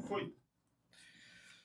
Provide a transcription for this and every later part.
Foi.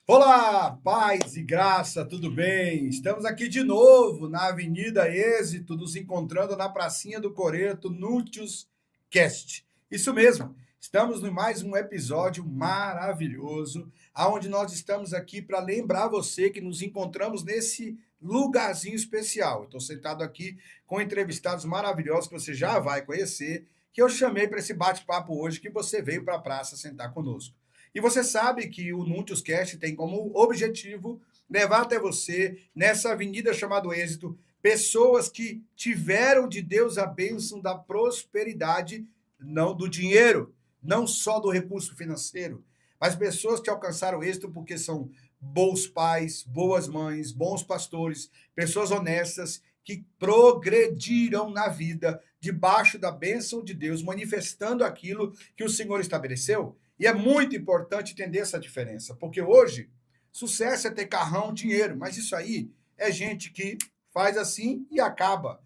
Olá, paz e graça, tudo bem? Estamos aqui de novo na Avenida Êxito, nos encontrando na Pracinha do Coreto, Nútios Cast. Isso mesmo, estamos em mais um episódio maravilhoso, aonde nós estamos aqui para lembrar você que nos encontramos nesse lugarzinho especial. Estou sentado aqui com entrevistados maravilhosos que você já vai conhecer, que eu chamei para esse bate-papo hoje, que você veio para a praça sentar conosco. E você sabe que o Núntios Cast tem como objetivo levar até você, nessa avenida chamada Êxito, pessoas que tiveram de Deus a bênção da prosperidade, não do dinheiro, não só do recurso financeiro, mas pessoas que alcançaram êxito porque são bons pais, boas mães, bons pastores, pessoas honestas que progrediram na vida debaixo da bênção de Deus, manifestando aquilo que o Senhor estabeleceu. E é muito importante entender essa diferença, porque hoje sucesso é ter carrão, dinheiro, mas isso aí é gente que faz assim e acaba.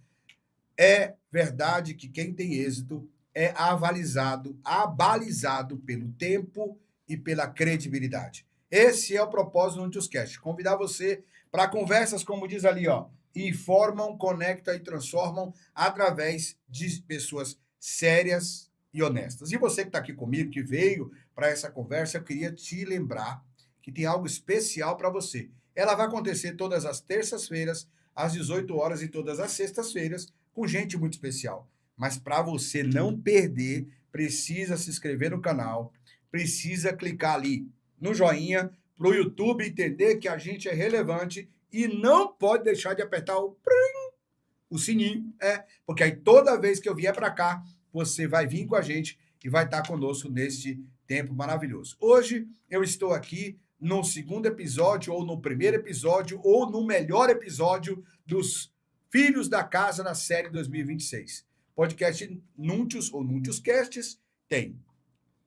É verdade que quem tem êxito é abalizado pelo tempo e pela credibilidade. Esse é o propósito do Newscast. Convidar você para conversas, como diz ali, ó, informam, conectam e transformam através de pessoas sérias e honestas. E você que está aqui comigo, que veio para essa conversa, eu queria te lembrar que tem algo especial para você. Ela vai acontecer todas as terças-feiras, às 18 horas e todas as sextas-feiras, com gente muito especial. Mas para você não perder, precisa se inscrever no canal, precisa clicar ali no joinha para o YouTube entender que a gente é relevante e não pode deixar de apertar o sininho, porque aí toda vez que eu vier para cá, você vai vir com a gente e vai estar conosco neste tempo maravilhoso. Hoje eu estou aqui no segundo episódio, ou no primeiro episódio, ou no melhor episódio dos Filhos da Casa na série 2026. Podcast Núntios ou Núntios Casts tem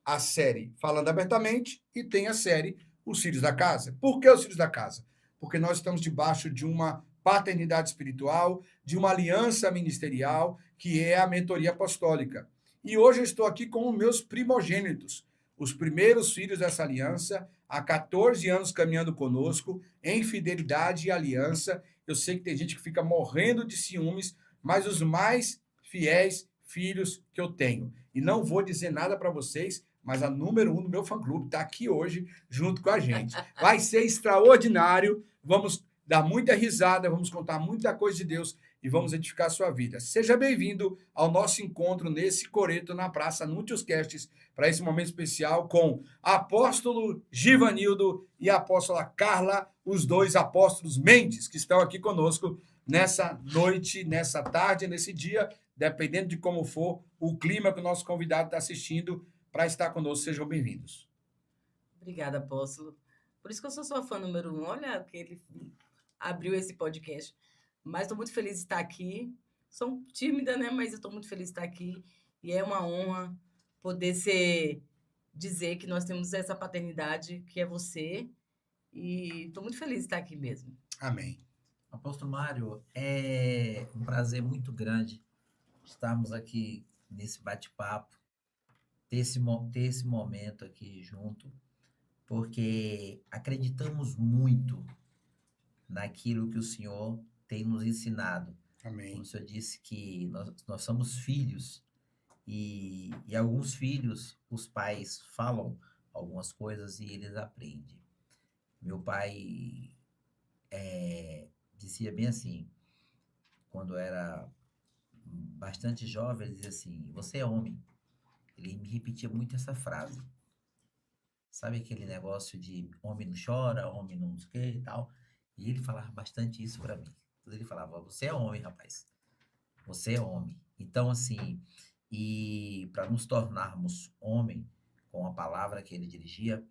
a série Falando Abertamente e tem a série Os Filhos da Casa. Por que os Filhos da Casa? Porque nós estamos debaixo de uma paternidade espiritual, de uma aliança ministerial, que é a mentoria apostólica. E hoje eu estou aqui com os meus primogênitos, os primeiros filhos dessa aliança, há 14 anos caminhando conosco, em fidelidade e aliança. Eu sei que tem gente que fica morrendo de ciúmes, mas os mais fiéis filhos que eu tenho. E não vou dizer nada para vocês, mas a número 1 do meu fã-clube está aqui hoje, junto com a gente. Vai ser extraordinário, vamos dar muita risada, vamos contar muita coisa de Deus e vamos edificar a sua vida. Seja bem-vindo ao nosso encontro nesse coreto na Praça Núntios Castes, para esse momento especial com apóstolo Givanildo e a apóstola Carla, os dois apóstolos Mendes, que estão aqui conosco nessa noite, nessa tarde, nesse dia, dependendo de como for o clima que o nosso convidado está assistindo, para estar conosco. Sejam bem-vindos. Obrigada, apóstolo. Por isso que eu sou sua fã número 1. Olha que ele abriu esse podcast. Mas estou muito feliz de estar aqui. Sou tímida, né? Mas eu estou muito feliz de estar aqui. E é uma honra poder dizer que nós temos essa paternidade que é você. E estou muito feliz de estar aqui mesmo. Amém. Apóstolo Mário, é um prazer muito grande estarmos aqui nesse bate-papo, ter esse momento aqui junto, porque acreditamos muito naquilo que o Senhor tem nos ensinado. Amém. Como o Senhor disse que nós somos filhos, e alguns filhos, os pais falam algumas coisas e eles aprendem. Meu pai dizia bem assim, quando era bastante jovem, ele dizia assim, você é homem. Ele me repetia muito essa frase. Sabe aquele negócio de homem não chora, homem não sei o que e tal? E ele falava bastante isso para mim. Então ele falava, você é homem, rapaz. Você é homem. Então, assim, e para nos tornarmos homem, com a palavra que ele dirigia,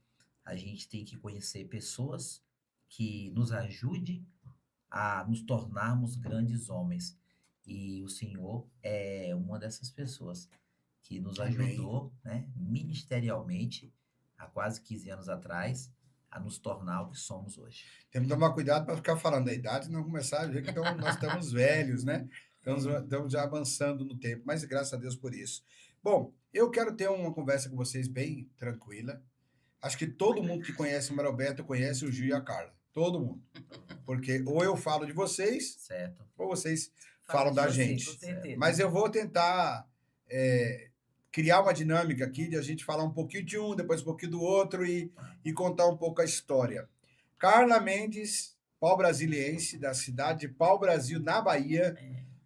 a gente tem que conhecer pessoas que nos ajudem a nos tornarmos grandes homens. E o Senhor é uma dessas pessoas que nos ajudou, né, ministerialmente, há quase 15 anos atrás, a nos tornar o que somos hoje. Temos que tomar cuidado para ficar falando da idade e não começar a ver que nós estamos velhos, né? Estamos já avançando no tempo, mas graças a Deus por isso. Bom, eu quero ter uma conversa com vocês bem tranquila, Acho que todo mundo que conhece o Mário Alberto conhece o Gil e a Carla. Todo mundo. Porque ou eu falo de vocês, Certo. ou vocês Fala falam de da você, gente. com certeza. Mas eu vou tentar criar uma dinâmica aqui de a gente falar um pouquinho de um, depois um pouquinho do outro e contar um pouco a história. Carla Mendes, pau-brasiliense, da cidade de Pau-Brasil, na Bahia,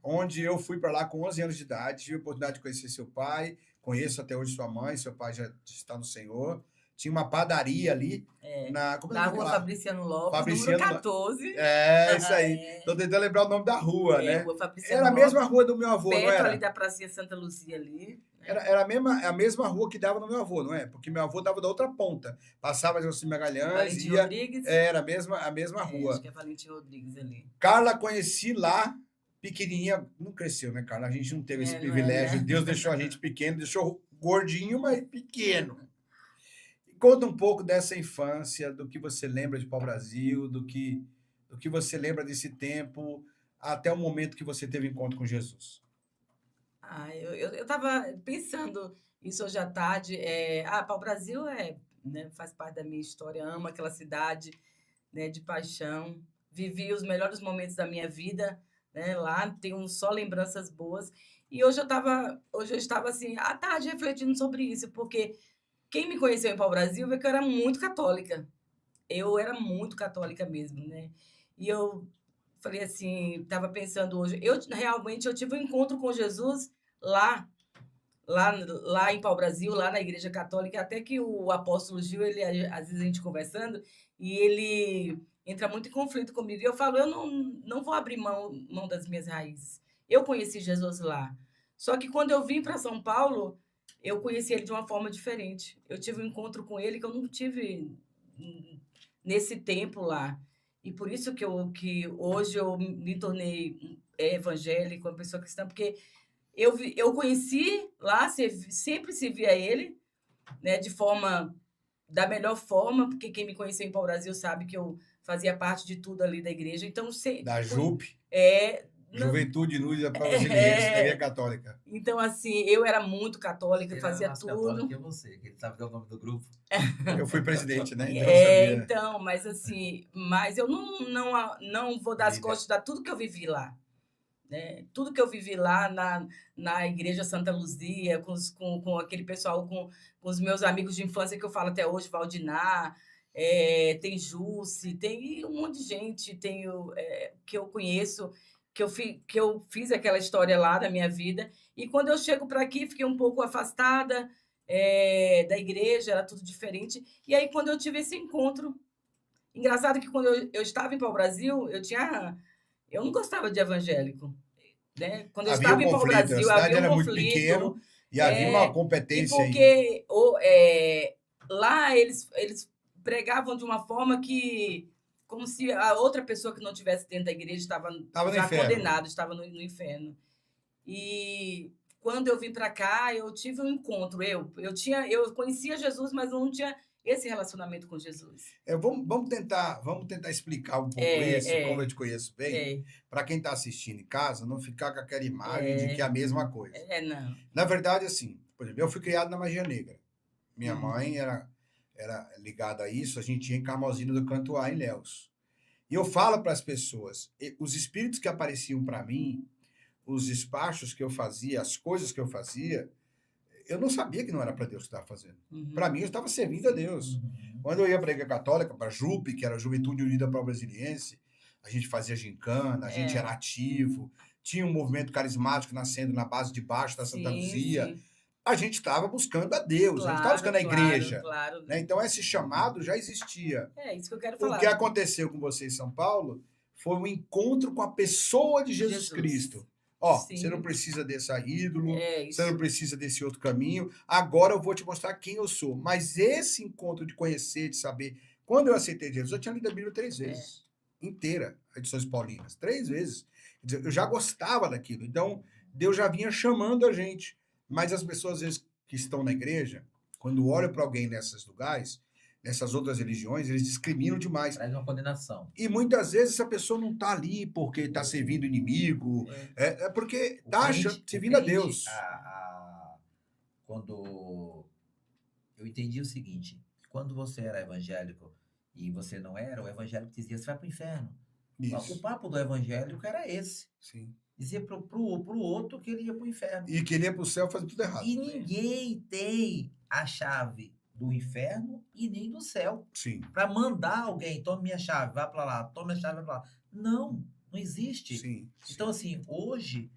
onde eu fui para lá com 11 anos de idade, tive a oportunidade de conhecer seu pai, conheço até hoje sua mãe, seu pai já está no Senhor. Tinha uma padaria ali como é Na que rua fala? Fabriciano Lopes, Fabriciano número 14. isso aí. Tô tentando lembrar o nome da rua, né? Rua Fabriciano Era a mesma Lopes, rua do meu avô, não perto era? ali da Pracinha Santa Luzia ali. Era a mesma rua que dava no meu avô, não é? Porque meu avô dava da outra ponta. Passava José Magalhães, Valentim ia... Rodrigues. Era a mesma rua. Acho que é Valentim Rodrigues ali. Carla conheci lá, pequenininha. Não cresceu, né, Carla? A gente não teve esse privilégio. né? Deus deixou a gente pequeno, deixou gordinho, mas pequeno. Conta um pouco dessa infância, do que você lembra de Pau-Brasil, do que você lembra desse tempo, até o momento que você teve encontro com Jesus. Eu estava pensando isso hoje à tarde. Pau-Brasil faz parte da minha história, amo aquela cidade, né, de paixão. Vivi os melhores momentos da minha vida, né, lá, tenho só lembranças boas. E hoje eu estava assim, à tarde refletindo sobre isso, porque quem me conheceu em Pau-Brasil vê que eu era muito católica. Eu era muito católica mesmo, né? E eu falei assim, estava pensando hoje, realmente eu tive um encontro com Jesus lá, lá em Pau-Brasil, lá na Igreja Católica, até que o apóstolo Gil, ele, às vezes a gente conversando, e ele entra muito em conflito comigo. E eu falo, eu não vou abrir mão das minhas raízes. Eu conheci Jesus lá. Só que quando eu vim para São Paulo, eu conheci ele de uma forma diferente. Eu tive um encontro com ele que eu não tive nesse tempo lá. E por isso que hoje eu me tornei evangélica, uma pessoa cristã, porque eu conheci lá, sempre servi a ele, né, da melhor forma, porque quem me conheceu em Pau-Brasil sabe que eu fazia parte de tudo ali da igreja. Então, Da JUP, Juventude Unida Brasiliense, da Igreja Católica. Então, assim, eu era muito católica, fazia mais tudo. Católico que você, que ele sabe que é o nome do grupo. Eu fui presidente, né? Então, eu sabia. Então, mas assim, eu não vou dar as costas de tudo que eu vivi lá. Né? Tudo que eu vivi lá na Igreja Santa Luzia, com aquele pessoal, com os meus amigos de infância que eu falo até hoje, Valdinar, tem Jusce, tem um monte de gente que eu conheço, que eu fiz aquela história lá da minha vida. E quando eu chego para aqui, fiquei um pouco afastada da igreja, era tudo diferente. E aí, quando eu tive esse encontro, engraçado que quando eu estava em Pau-Brasil, eu não gostava de evangélico. Né? Quando eu estava em Pau-Brasil, havia um conflito. Muito pequeno, e havia uma competência porque lá eles pregavam de uma forma que, como se a outra pessoa que não estivesse dentro da igreja estava já condenada, estava no inferno. E quando eu vim para cá, eu tive um encontro. Eu conhecia Jesus, mas não tinha esse relacionamento com Jesus. Vamos tentar explicar um pouco isso, como eu te conheço bem, para quem está assistindo em casa, não ficar com aquela imagem de que é a mesma coisa. Não. Na verdade, assim, por exemplo, eu fui criado na Magia Negra. Minha mãe era ligada a isso, a gente ia em Carmozina do Cantuá, em Ilhéus. E eu falo para as pessoas, os espíritos que apareciam para mim, os despachos que eu fazia, as coisas que eu fazia, eu não sabia que não era para Deus que estava fazendo. Para mim, eu estava servindo a Deus. Quando eu ia para a Igreja Católica, para a JUP, que era a Juventude Unida Brasiliense, a gente fazia gincana, a gente era ativo, tinha um movimento carismático nascendo na base de baixo da Santa Luzia. Sim. A gente estava buscando a Deus, claro, a gente estava buscando a igreja. Claro. Né? Então, esse chamado já existia. É isso que eu quero falar. O que aconteceu com você em São Paulo foi um encontro com a pessoa de Jesus Cristo. Você não precisa desse ídolo, você não precisa desse outro caminho. Agora eu vou te mostrar quem eu sou. Mas esse encontro de conhecer, de saber... Quando eu aceitei Jesus, eu tinha lido a Bíblia 3 vezes. Inteira, edições paulinas. 3 vezes. Quer dizer, eu já gostava daquilo. Então, Deus já vinha chamando a gente. Mas as pessoas, às vezes, que estão na igreja, quando olham para alguém nesses lugares, nessas outras religiões, eles discriminam demais. Traz uma condenação. E muitas vezes essa pessoa não está ali porque está servindo o inimigo, é porque está servindo a Deus. Quando eu entendi o seguinte, quando você era evangélico e você não era, o evangélico dizia, você vai para o inferno. O Isso. papo do evangélico era esse. Sim. Dizia pro outro que ele ia para o inferno. E que ele ia para o céu fazer tudo errado. E ninguém tem a chave do inferno e nem do céu. Sim. Para mandar alguém, tome minha chave, vá para lá, tome a chave, vai para lá. Não existe. Sim. Então, assim, hoje,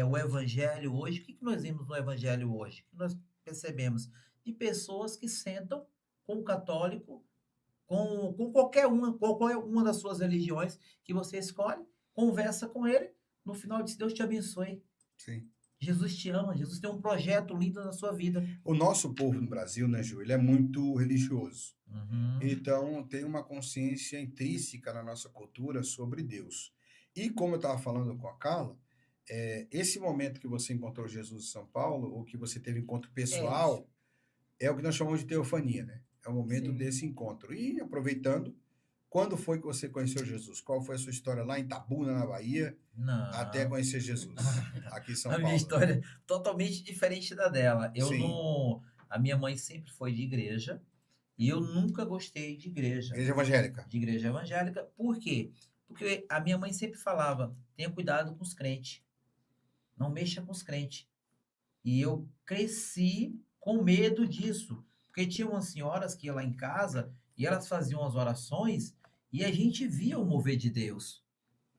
o evangelho hoje, o que nós vimos no evangelho hoje? O que nós percebemos? De pessoas que sentam com o católico, com qualquer uma das suas religiões que você escolhe, conversa com ele, no final diz, Deus te abençoe. Sim. Jesus te ama, Jesus tem um projeto lindo na sua vida. O nosso povo no Brasil, né, Ju, ele é muito religioso. Uhum. Então, tem uma consciência intrínseca na nossa cultura sobre Deus. E como eu estava falando com a Carla, esse momento que você encontrou Jesus em São Paulo, ou que você teve encontro pessoal, é o que nós chamamos de teofania, né? É o momento Sim. desse encontro. E aproveitando, quando foi que você conheceu Jesus? Qual foi a sua história lá em Itabuna, na Bahia, Não. até conhecer Jesus aqui em São A Paulo? minha história é totalmente diferente da dela. Sim. A minha mãe sempre foi de igreja e eu nunca gostei de igreja. Igreja evangélica. De igreja evangélica. Por quê? Porque a minha mãe sempre falava, tenha cuidado com os crentes. Não mexa com os crentes. E eu cresci com medo disso. Porque tinha umas senhoras que iam lá em casa e elas faziam as orações e a gente via o mover de Deus.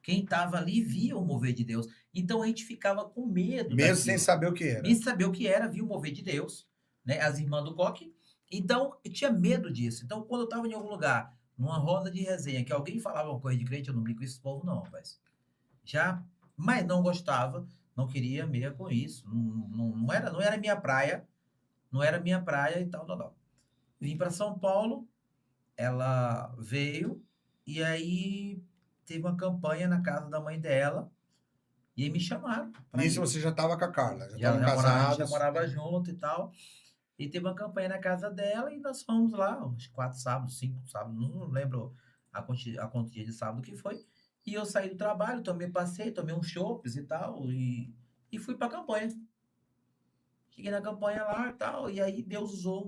Quem estava ali via o mover de Deus. Então a gente ficava com medo. Mesmo daquilo. sem saber o que era. Nem saber o que era, via o mover de Deus. Né? As irmãs do coque. Então eu tinha medo disso. Então quando eu estava em algum lugar, numa roda de resenha, que alguém falava uma coisa de crente, eu não brinco com esse povo não, rapaz. Mas não gostava, não queria meia com isso. Não era minha praia. Não era minha praia e tal. Vim para São Paulo, ela veio e aí teve uma campanha na casa da mãe dela e aí me chamaram. Nisso você já estava com a Carla, já estavam já casados. morava junto e tal. E teve uma campanha na casa dela e nós fomos lá, uns 4 sábados, 5 sábados, não lembro a quantia de sábado que foi. E eu saí do trabalho, tomei uns chopes e tal, e fui para a campanha. Cheguei na campanha lá e tal, e aí Deus usou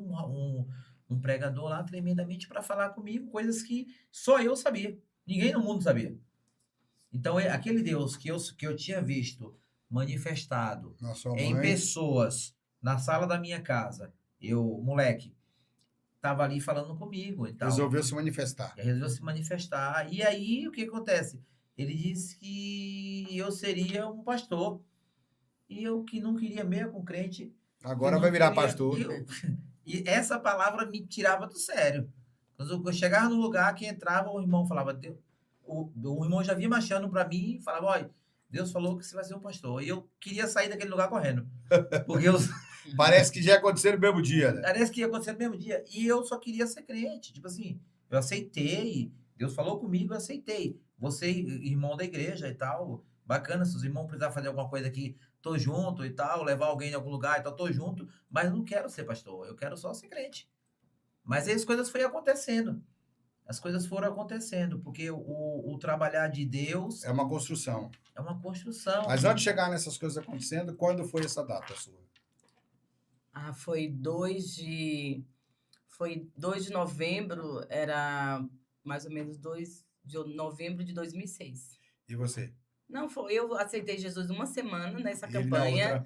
um pregador lá tremendamente para falar comigo, coisas que só eu sabia, ninguém no mundo sabia. Então, aquele Deus que eu tinha visto manifestado em pessoas na sala da minha casa, eu, moleque, estava ali falando comigo e tal. Resolveu se manifestar. Resolveu se manifestar. E aí, o que acontece? Ele disse que eu seria um pastor. E eu que não queria meia com crente. Agora vai virar pastor. E essa palavra me tirava do sério. Quando eu chegava no lugar que entrava, o irmão falava, o irmão já vinha marchando para mim e falava, olha, Deus falou que você vai ser um pastor. E eu queria sair daquele lugar correndo. Porque Parece que já aconteceu no mesmo dia, né? Parece que ia acontecer no mesmo dia. E eu só queria ser crente. Tipo assim, eu aceitei. Deus falou comigo, eu aceitei. Você, irmão da igreja e tal, bacana, se os irmãos precisarem fazer alguma coisa aqui, tô junto e tal, levar alguém em algum lugar e tal, tô junto, mas não quero ser pastor, eu quero só ser crente. Mas aí as coisas foram acontecendo. As coisas foram acontecendo, porque o trabalhar de Deus... É uma construção. É uma construção. Mas antes de chegar nessas coisas acontecendo, quando foi essa data sua? Foi 2 de novembro, era mais ou menos 2 de novembro de 2006. E você? Não, eu aceitei Jesus uma semana nessa E campanha.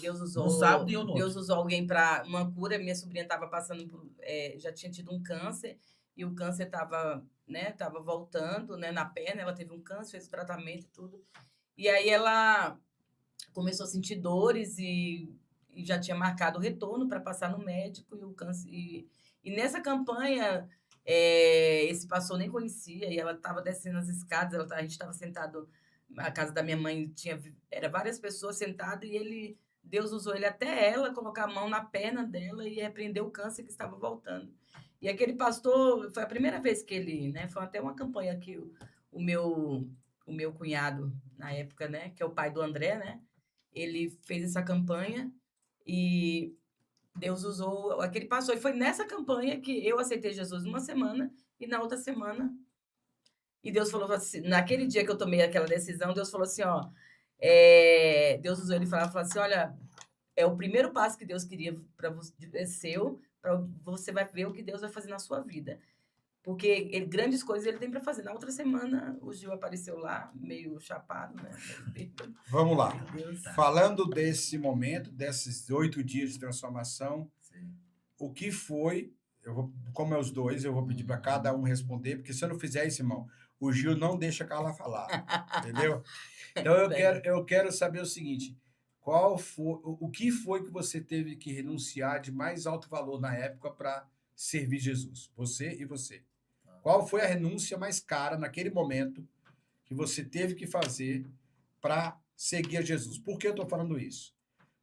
Deus usou um sábado e eu no Deus usou alguém para uma cura. Minha sobrinha estava passando por, já tinha tido um câncer e o câncer estava, né, tava voltando, né, na perna. Ela teve um câncer, fez o tratamento e tudo. E aí ela começou a sentir dores e já tinha marcado o retorno para passar no médico e o câncer. E nessa campanha esse pastor nem conhecia e ela estava descendo as escadas. A gente estava sentado na casa da minha mãe, era várias pessoas sentadas e Deus usou ele até ela colocar a mão na perna dela e repreender o câncer que estava voltando. E aquele pastor, foi a primeira vez que ele, né, foi até uma campanha que o meu cunhado, na época, né, que é o pai do André, né, ele fez essa campanha e Deus usou aquele pastor. E foi nessa campanha que eu aceitei Jesus uma semana e na outra semana... E Deus falou assim, naquele dia que eu tomei aquela decisão, Deus falou assim, ó, Deus usou ele e falou assim, olha, é o primeiro passo que Deus queria para você, seu, você vai ver o que Deus vai fazer na sua vida. Porque grandes coisas ele tem para fazer. Na outra semana, o Gil apareceu lá, meio chapado, né? Meio bêbado. Vamos lá. Meu Deus. Tá. Falando desse momento, desses 8 dias de transformação, Sim. o que foi, como é os dois, eu vou pedir para cada um responder, porque se eu não fizer isso, irmão, o Gil não deixa a Carla falar, entendeu? Então eu quero saber o seguinte, qual foi, o que foi que você teve que renunciar de mais alto valor na época para servir Jesus? Você e você. Qual foi a renúncia mais cara naquele momento que você teve que fazer para seguir a Jesus? Por que eu estou falando isso?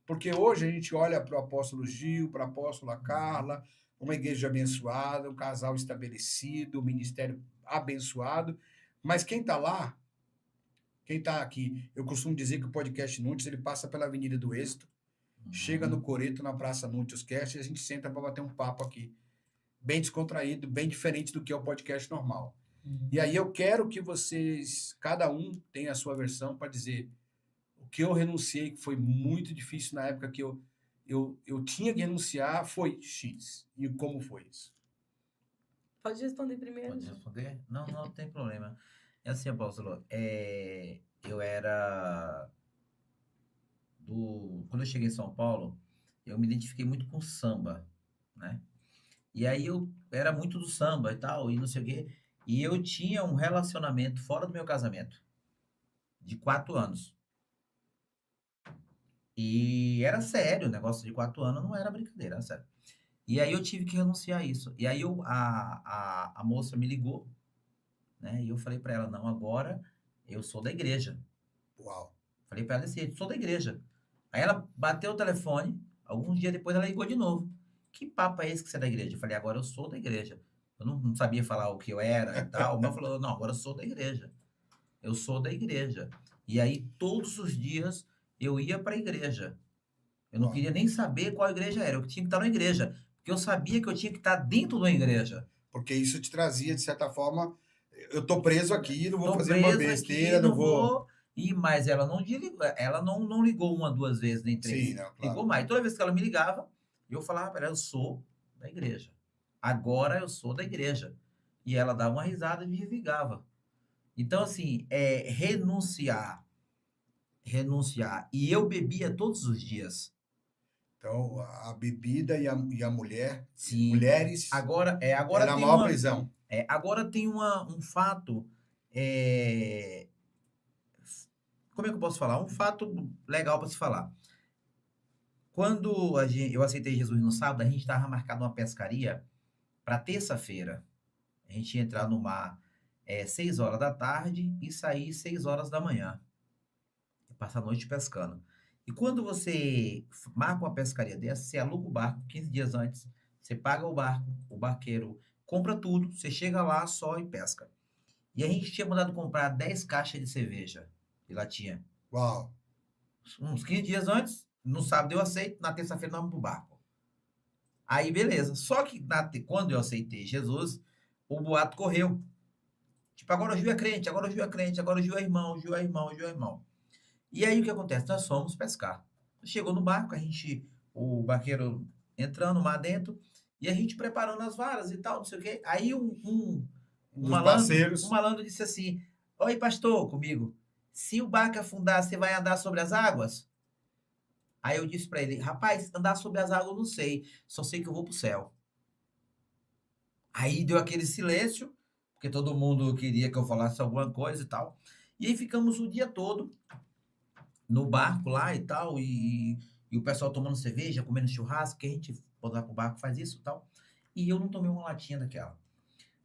Porque hoje a gente olha para o apóstolo Gil, para a apóstola Carla, uma igreja abençoada, um casal estabelecido, um ministério abençoado, mas quem está lá, quem está aqui, eu costumo dizer que o podcast Núntios, ele passa pela Avenida do Êxito, chega no Coreto, na Praça Núntios Cast, e a gente senta para bater um papo aqui, bem descontraído, bem diferente do que é o podcast normal. E aí eu quero que vocês, cada um, tenha a sua versão para dizer o que eu renunciei, que foi muito difícil na época que eu tinha que renunciar, foi X. E como foi isso? Pode responder primeiro. Pode Gil. responder? Não, não tem problema. É assim, apóstolo, eu era quando eu cheguei em São Paulo, eu me identifiquei muito com samba, né? E aí eu era muito do samba e tal, e não sei o quê. E eu tinha um relacionamento fora do meu casamento, de 4 anos. E era sério, o negócio de 4 anos não era brincadeira, era sério. E aí eu tive que renunciar a isso. E aí a moça me ligou, né? E eu falei para ela, não, agora eu sou da igreja. Uau. Falei para ela assim, sou da igreja. Aí ela bateu o telefone, alguns dias depois ela ligou de novo. Que papo é esse que você é da igreja? Eu falei, agora eu sou da igreja. Eu não sabia falar o que eu era e tal, mas falou, não, agora eu sou da igreja. Eu sou da igreja. E aí todos os dias eu ia para a igreja. Eu não Uau. queria nem saber qual igreja era, eu tinha que estar na igreja, porque eu sabia que eu tinha que estar dentro da igreja. Porque isso te trazia, de certa forma, eu estou preso aqui, não vou Tô fazer uma preso besteira, aqui, não vou... Mas ela não desligou, ela não ligou 1, 2 vezes, nem 3. Sim, não, claro. Ligou mais. Toda vez que ela me ligava, eu falava para ela, eu sou da igreja. Agora eu sou da igreja. E ela dava uma risada e me desligava. Então, assim, renunciar. E eu bebia todos os dias. Então, a bebida e a mulher, Sim. mulheres, Agora era a tem maior prisão. agora tem um fato, como é que eu posso falar? Um fato legal para se falar. Quando eu aceitei Jesus no sábado, a gente estava marcado uma pescaria para terça-feira. A gente ia entrar no mar 6 horas da tarde e sair 6 horas da manhã. Passar a noite pescando. E quando você marca uma pescaria dessa, você aluga o barco 15 dias antes, você paga o barco, o barqueiro compra tudo, você chega lá só e pesca. E a gente tinha mandado comprar 10 caixas de cerveja de latinha. Uau. Uns 15 dias antes, no sábado eu aceito, na terça-feira nós vamos pro barco. Aí beleza. Só que quando eu aceitei Jesus, o boato correu. Tipo, agora o Gil é crente, agora o Gil é crente, agora o Gil é irmão, o Gil é irmão, o Gil é irmão. E aí o que acontece? Nós fomos pescar. Chegou no barco, o barqueiro entrando lá dentro, e a gente preparando as varas e tal, não sei o quê. Aí um malandro disse assim, oi pastor, comigo, se o barco afundar, você vai andar sobre as águas? Aí eu disse para ele, rapaz, andar sobre as águas eu não sei, só sei que eu vou pro céu. Aí deu aquele silêncio, porque todo mundo queria que eu falasse alguma coisa e tal. E aí ficamos o dia todo no barco lá e tal, e o pessoal tomando cerveja, comendo churrasco, que a gente, quando vai pro barco, faz isso e tal. E eu não tomei uma latinha daquela.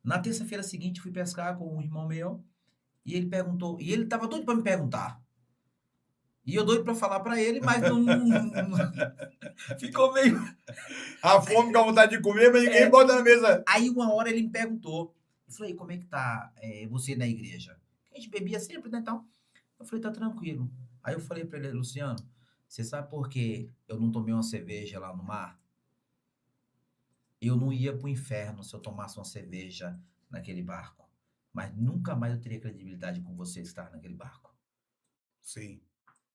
Na terça-feira seguinte, fui pescar com um irmão meu, e ele perguntou, e ele tava doido para me perguntar. E eu doido para falar para ele, mas não ficou meio... A fome com a vontade de comer, mas ninguém bota na mesa. Aí uma hora ele me perguntou, eu falei, como é que tá você na igreja? A gente bebia sempre, né, então. Eu falei, tá tranquilo. Aí eu falei para ele, Luciano, você sabe por que eu não tomei uma cerveja lá no mar? Eu não ia pro inferno se eu tomasse uma cerveja naquele barco. Mas nunca mais eu teria credibilidade com você estar naquele barco. Sim.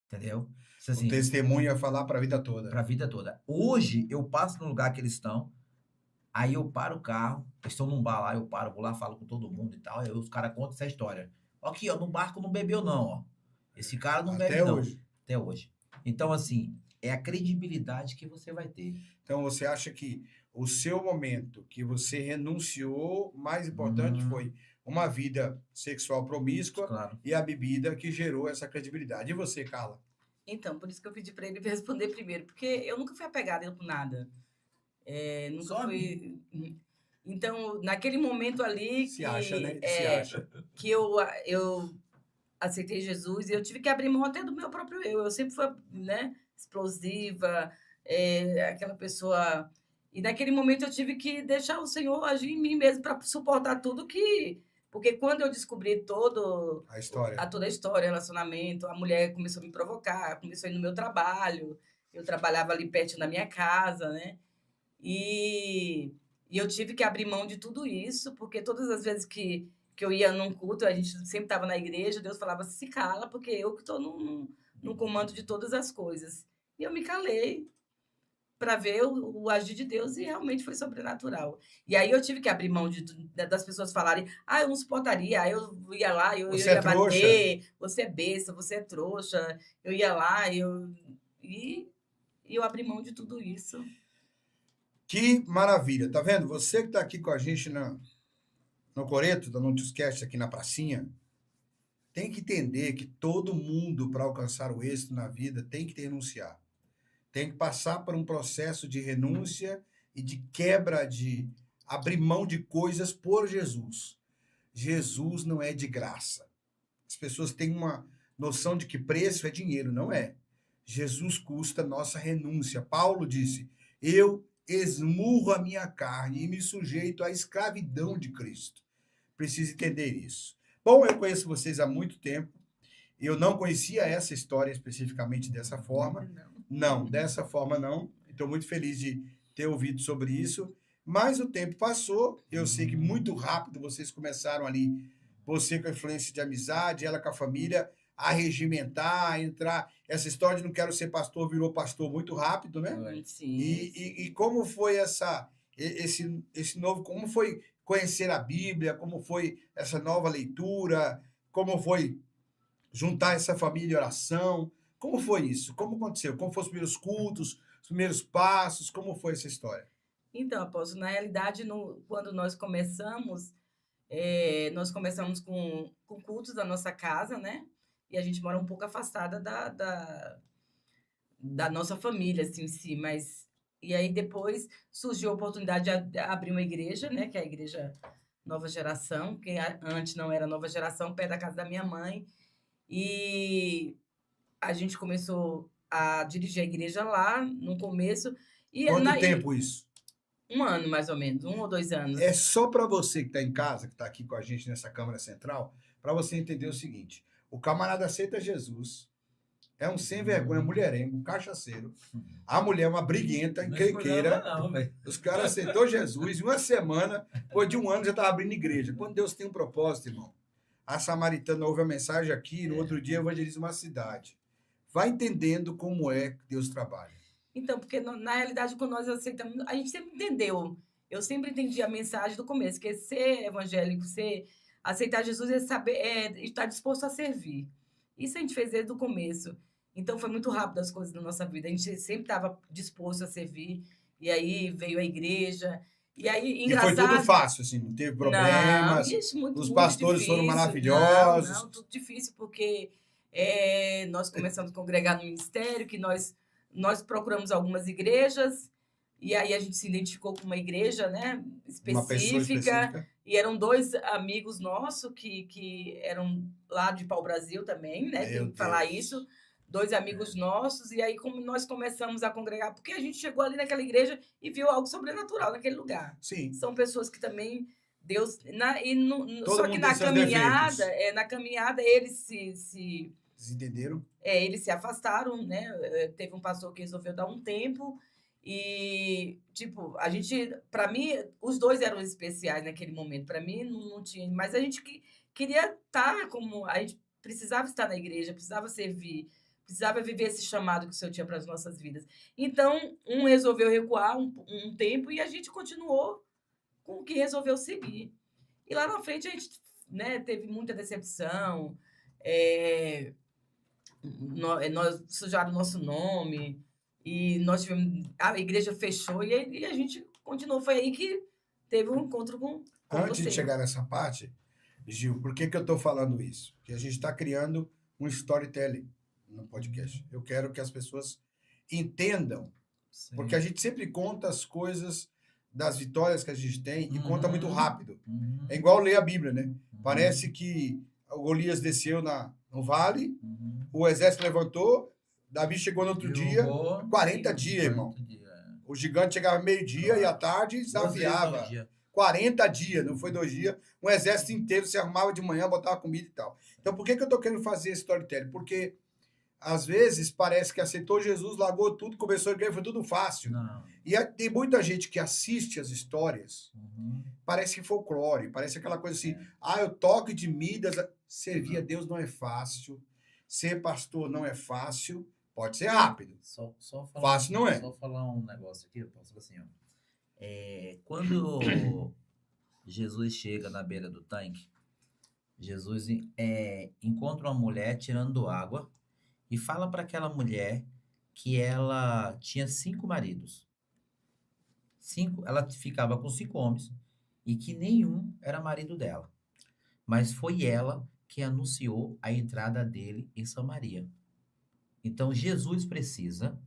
Entendeu? Assim, o testemunho ia falar para a vida toda. Para a vida toda. Hoje, eu passo no lugar que eles estão, Aí eu paro o carro, eu estou num bar lá, eu paro, vou lá, falo com todo mundo e tal, aí os caras contam essa história. Aqui, ó, no barco não bebeu não, ó. Esse cara não bebe Até não, hoje. até hoje. Então, assim, é a credibilidade que você vai ter. Então, você acha que o seu momento que você renunciou, mais importante foi uma vida sexual promíscua Claro. e a bebida que gerou essa credibilidade. E você, Carla? Então, por isso que eu pedi para ele responder primeiro, porque eu nunca fui apegada com nada. Nunca Só a fui. Então, naquele momento ali Se acha, né? que, Se acha. que eu aceitei Jesus e eu tive que abrir mão até do meu próprio eu. Eu sempre fui, né, explosiva, aquela pessoa. E naquele momento eu tive que deixar o Senhor agir em mim mesmo para suportar tudo que. Porque quando eu descobri A história. toda a história, relacionamento, a mulher começou a me provocar, começou a ir no meu trabalho, eu trabalhava ali perto da minha casa, né? E, e eu tive que abrir mão de tudo isso, porque todas as vezes que eu ia num culto, a gente sempre estava na igreja, Deus falava, se cala, porque eu que estou no comando de todas as coisas. E eu me calei para ver o agir de Deus e realmente foi sobrenatural. E aí eu tive que abrir mão das pessoas falarem, eu não suportaria, aí eu ia lá, eu Você é ia trouxa. bater, você é besta, você é trouxa, eu ia lá, e eu abri mão de tudo isso. Que maravilha. Tá vendo? Você que está aqui com a gente no Coreto, da Noticiascast, aqui na pracinha, tem que entender que todo mundo, para alcançar o êxito na vida, tem que renunciar. Tem que passar por um processo de renúncia e de quebra, de abrir mão de coisas por Jesus. Jesus não é de graça. As pessoas têm uma noção de que preço é dinheiro. Não é. Jesus custa nossa renúncia. Paulo disse, eu esmurro a minha carne e me sujeito à escravidão de Cristo. Preciso entender isso. Bom, eu conheço vocês há muito tempo. Eu não conhecia essa história especificamente dessa forma. Não, dessa forma não. Estou muito feliz de ter ouvido sobre isso. Mas o tempo passou. Eu sei que muito rápido vocês começaram ali, você com a influência de amizade, ela com a família, a regimentar, a entrar. Essa história de não quero ser pastor virou pastor muito rápido, né? Sim. E como foi esse novo, como foi conhecer a Bíblia, como foi essa nova leitura, como foi juntar essa família em oração, como foi isso? Como aconteceu? Como foram os primeiros cultos, os primeiros passos, como foi essa história? Então, apóstolo, na realidade, quando nós começamos com cultos da nossa casa, né? E a gente mora um pouco afastada da nossa família, assim, em si, mas... E aí, depois, surgiu a oportunidade de abrir uma igreja, né? Que é a Igreja Nova Geração, que antes não era Nova Geração, perto da casa da minha mãe. E a gente começou a dirigir a igreja lá, no começo. Quanto tempo isso? 1 ano, mais ou menos, 1 ou 2 anos. É só para você que está em casa, que está aqui com a gente nessa Câmara Central, para você entender o seguinte: o camarada aceita Jesus, é um sem vergonha, mulherengo, cachaceiro. A mulher é uma briguenta, encrenqueira. Os caras aceitou Jesus, em uma semana, depois de 1 ano já estava abrindo igreja. Quando Deus tem um propósito, irmão. A samaritana ouve a mensagem aqui, no outro dia evangeliza uma cidade. Vai entendendo como é que Deus trabalha. Então, porque na realidade, quando nós aceitamos, a gente sempre entendeu. Eu sempre entendi a mensagem do começo, que é ser evangélico, aceitar Jesus é saber, estar disposto a servir. Isso a gente fez desde o começo. Então, foi muito rápido as coisas na nossa vida. A gente sempre estava disposto a servir. E aí veio a igreja. E aí, engraçado... E foi tudo fácil, assim, não teve problemas. Não, isso, os pastores difícil. foram maravilhosos. Não, tudo difícil, porque nós começamos a congregar no ministério, que nós procuramos algumas igrejas, e aí a gente se identificou com uma igreja, né, Uma pessoa específica. E eram 2 amigos nossos que eram lá de Pau-Brasil também, né? Tem que falar isso. 2 amigos nossos, e aí como nós começamos a congregar, porque a gente chegou ali naquela igreja e viu algo sobrenatural naquele lugar. Sim. São pessoas que também Deus... Só que na caminhada eles se entenderam? Eles se afastaram, né? Teve um pastor que resolveu dar um tempo e, tipo, a gente... Para mim, os 2 eram especiais naquele momento. Para mim, não tinha... Mas a gente queria estar como... A gente precisava estar na igreja, precisava servir, precisava viver esse chamado que o Senhor tinha para as nossas vidas. Então, um resolveu recuar um tempo e a gente continuou com quem resolveu seguir. E lá na frente a gente, né, teve muita decepção, nós sujaram o nosso nome, e nós tivemos, a igreja fechou e a gente continuou. Foi aí que teve um encontro com Antes você. de chegar nessa parte, Gil, por que eu estou falando isso? Porque a gente está criando um storytelling no podcast. Eu quero que as pessoas entendam, Sim. porque a gente sempre conta as coisas das vitórias que a gente tem e conta muito rápido. Uhum. É igual ler a Bíblia, né? Uhum. Parece que o Golias desceu no vale, Uhum. o exército levantou, Davi chegou no outro dia, Jogou 40 dias, irmão. 40 dias, é. O gigante chegava meio-dia Claro. e à tarde 2 vezes desafiava. ao dia. 40 dias, não foi 2 dias. Um exército inteiro se arrumava de manhã, botava comida e tal. Então, por que eu estou querendo fazer esse storytelling? Porque, às vezes, parece que aceitou Jesus, largou tudo, começou a igreja, foi tudo fácil. Não. E tem muita gente que assiste as histórias, Uhum. parece folclore, parece aquela coisa assim, É. o toque de Midas, servir a Deus não é fácil, ser pastor não é fácil, pode ser rápido. Só falar, Fácil não é. Só falar um negócio aqui, eu posso assim, ó. Quando Jesus chega na beira do tanque, Jesus encontra uma mulher tirando água e fala para aquela mulher que ela tinha 5 maridos. Ela ficava com 5 homens e que nenhum era marido dela. Mas foi ela que anunciou a entrada dele em Samaria. Então, Jesus precisa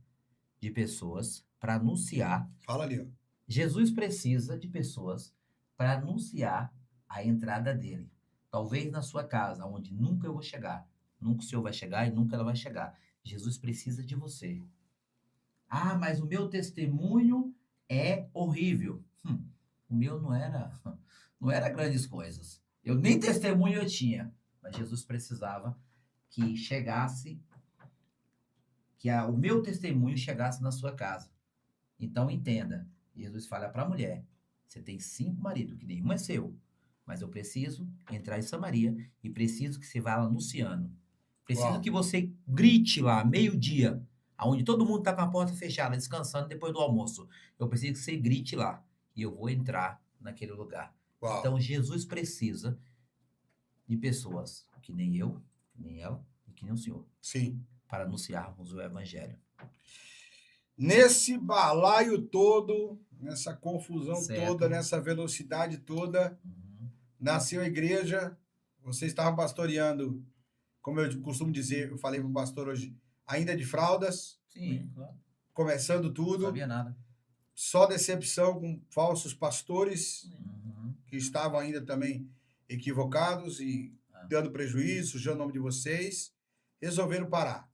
de pessoas para anunciar. Fala ali, ó. Jesus precisa de pessoas para anunciar a entrada dele. Talvez na sua casa, onde nunca eu vou chegar. Nunca o Senhor vai chegar e nunca ela vai chegar. Jesus precisa de você. Ah, mas o meu testemunho é horrível. O meu não era grandes coisas. Eu nem testemunho eu tinha. Mas Jesus precisava que chegasse, o meu testemunho chegasse na sua casa. Então entenda, Jesus fala para a mulher, você tem 5 maridos, que nenhum é seu, mas eu preciso entrar em Samaria e preciso que você vá anunciando. Preciso Uau. que você grite lá, meio-dia, onde todo mundo está com a porta fechada, descansando depois do almoço. Eu preciso que você grite lá e eu vou entrar naquele lugar. Uau. Então Jesus precisa de pessoas que nem eu, que nem ela e que nem o Senhor, Sim. para anunciarmos o Evangelho. Nesse balaio todo, nessa confusão Certo. toda, nessa velocidade toda, nasceu a igreja. Vocês estavam pastoreando, como eu costumo dizer, eu falei para o pastor hoje, ainda de fraldas, Sim, claro. começando Não tudo, sabia nada. só decepção com falsos pastores Uhum. que estavam ainda também equivocados e dando prejuízo, sujando o nome de vocês, resolveram parar.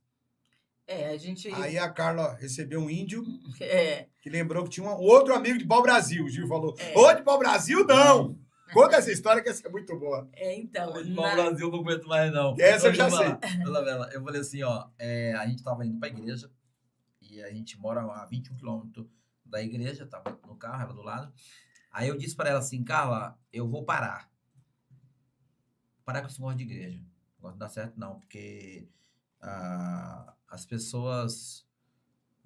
A gente... Aí a Carla recebeu um índio É, que lembrou que tinha um outro amigo de pau-brasil. O Gil falou, É. ô, de pau-brasil, não! Conta essa história que essa é muito boa. então... Brasil não aguento mais, não. Essa eu já Deixa sei. falar. Isabela, eu falei assim, ó, a gente tava indo pra igreja e a gente mora a 21 quilômetros da igreja, tava no carro, ela do lado. Aí eu disse pra ela assim, Carla, eu vou parar. Parar com esse negócio de igreja. Não dá certo não, porque as pessoas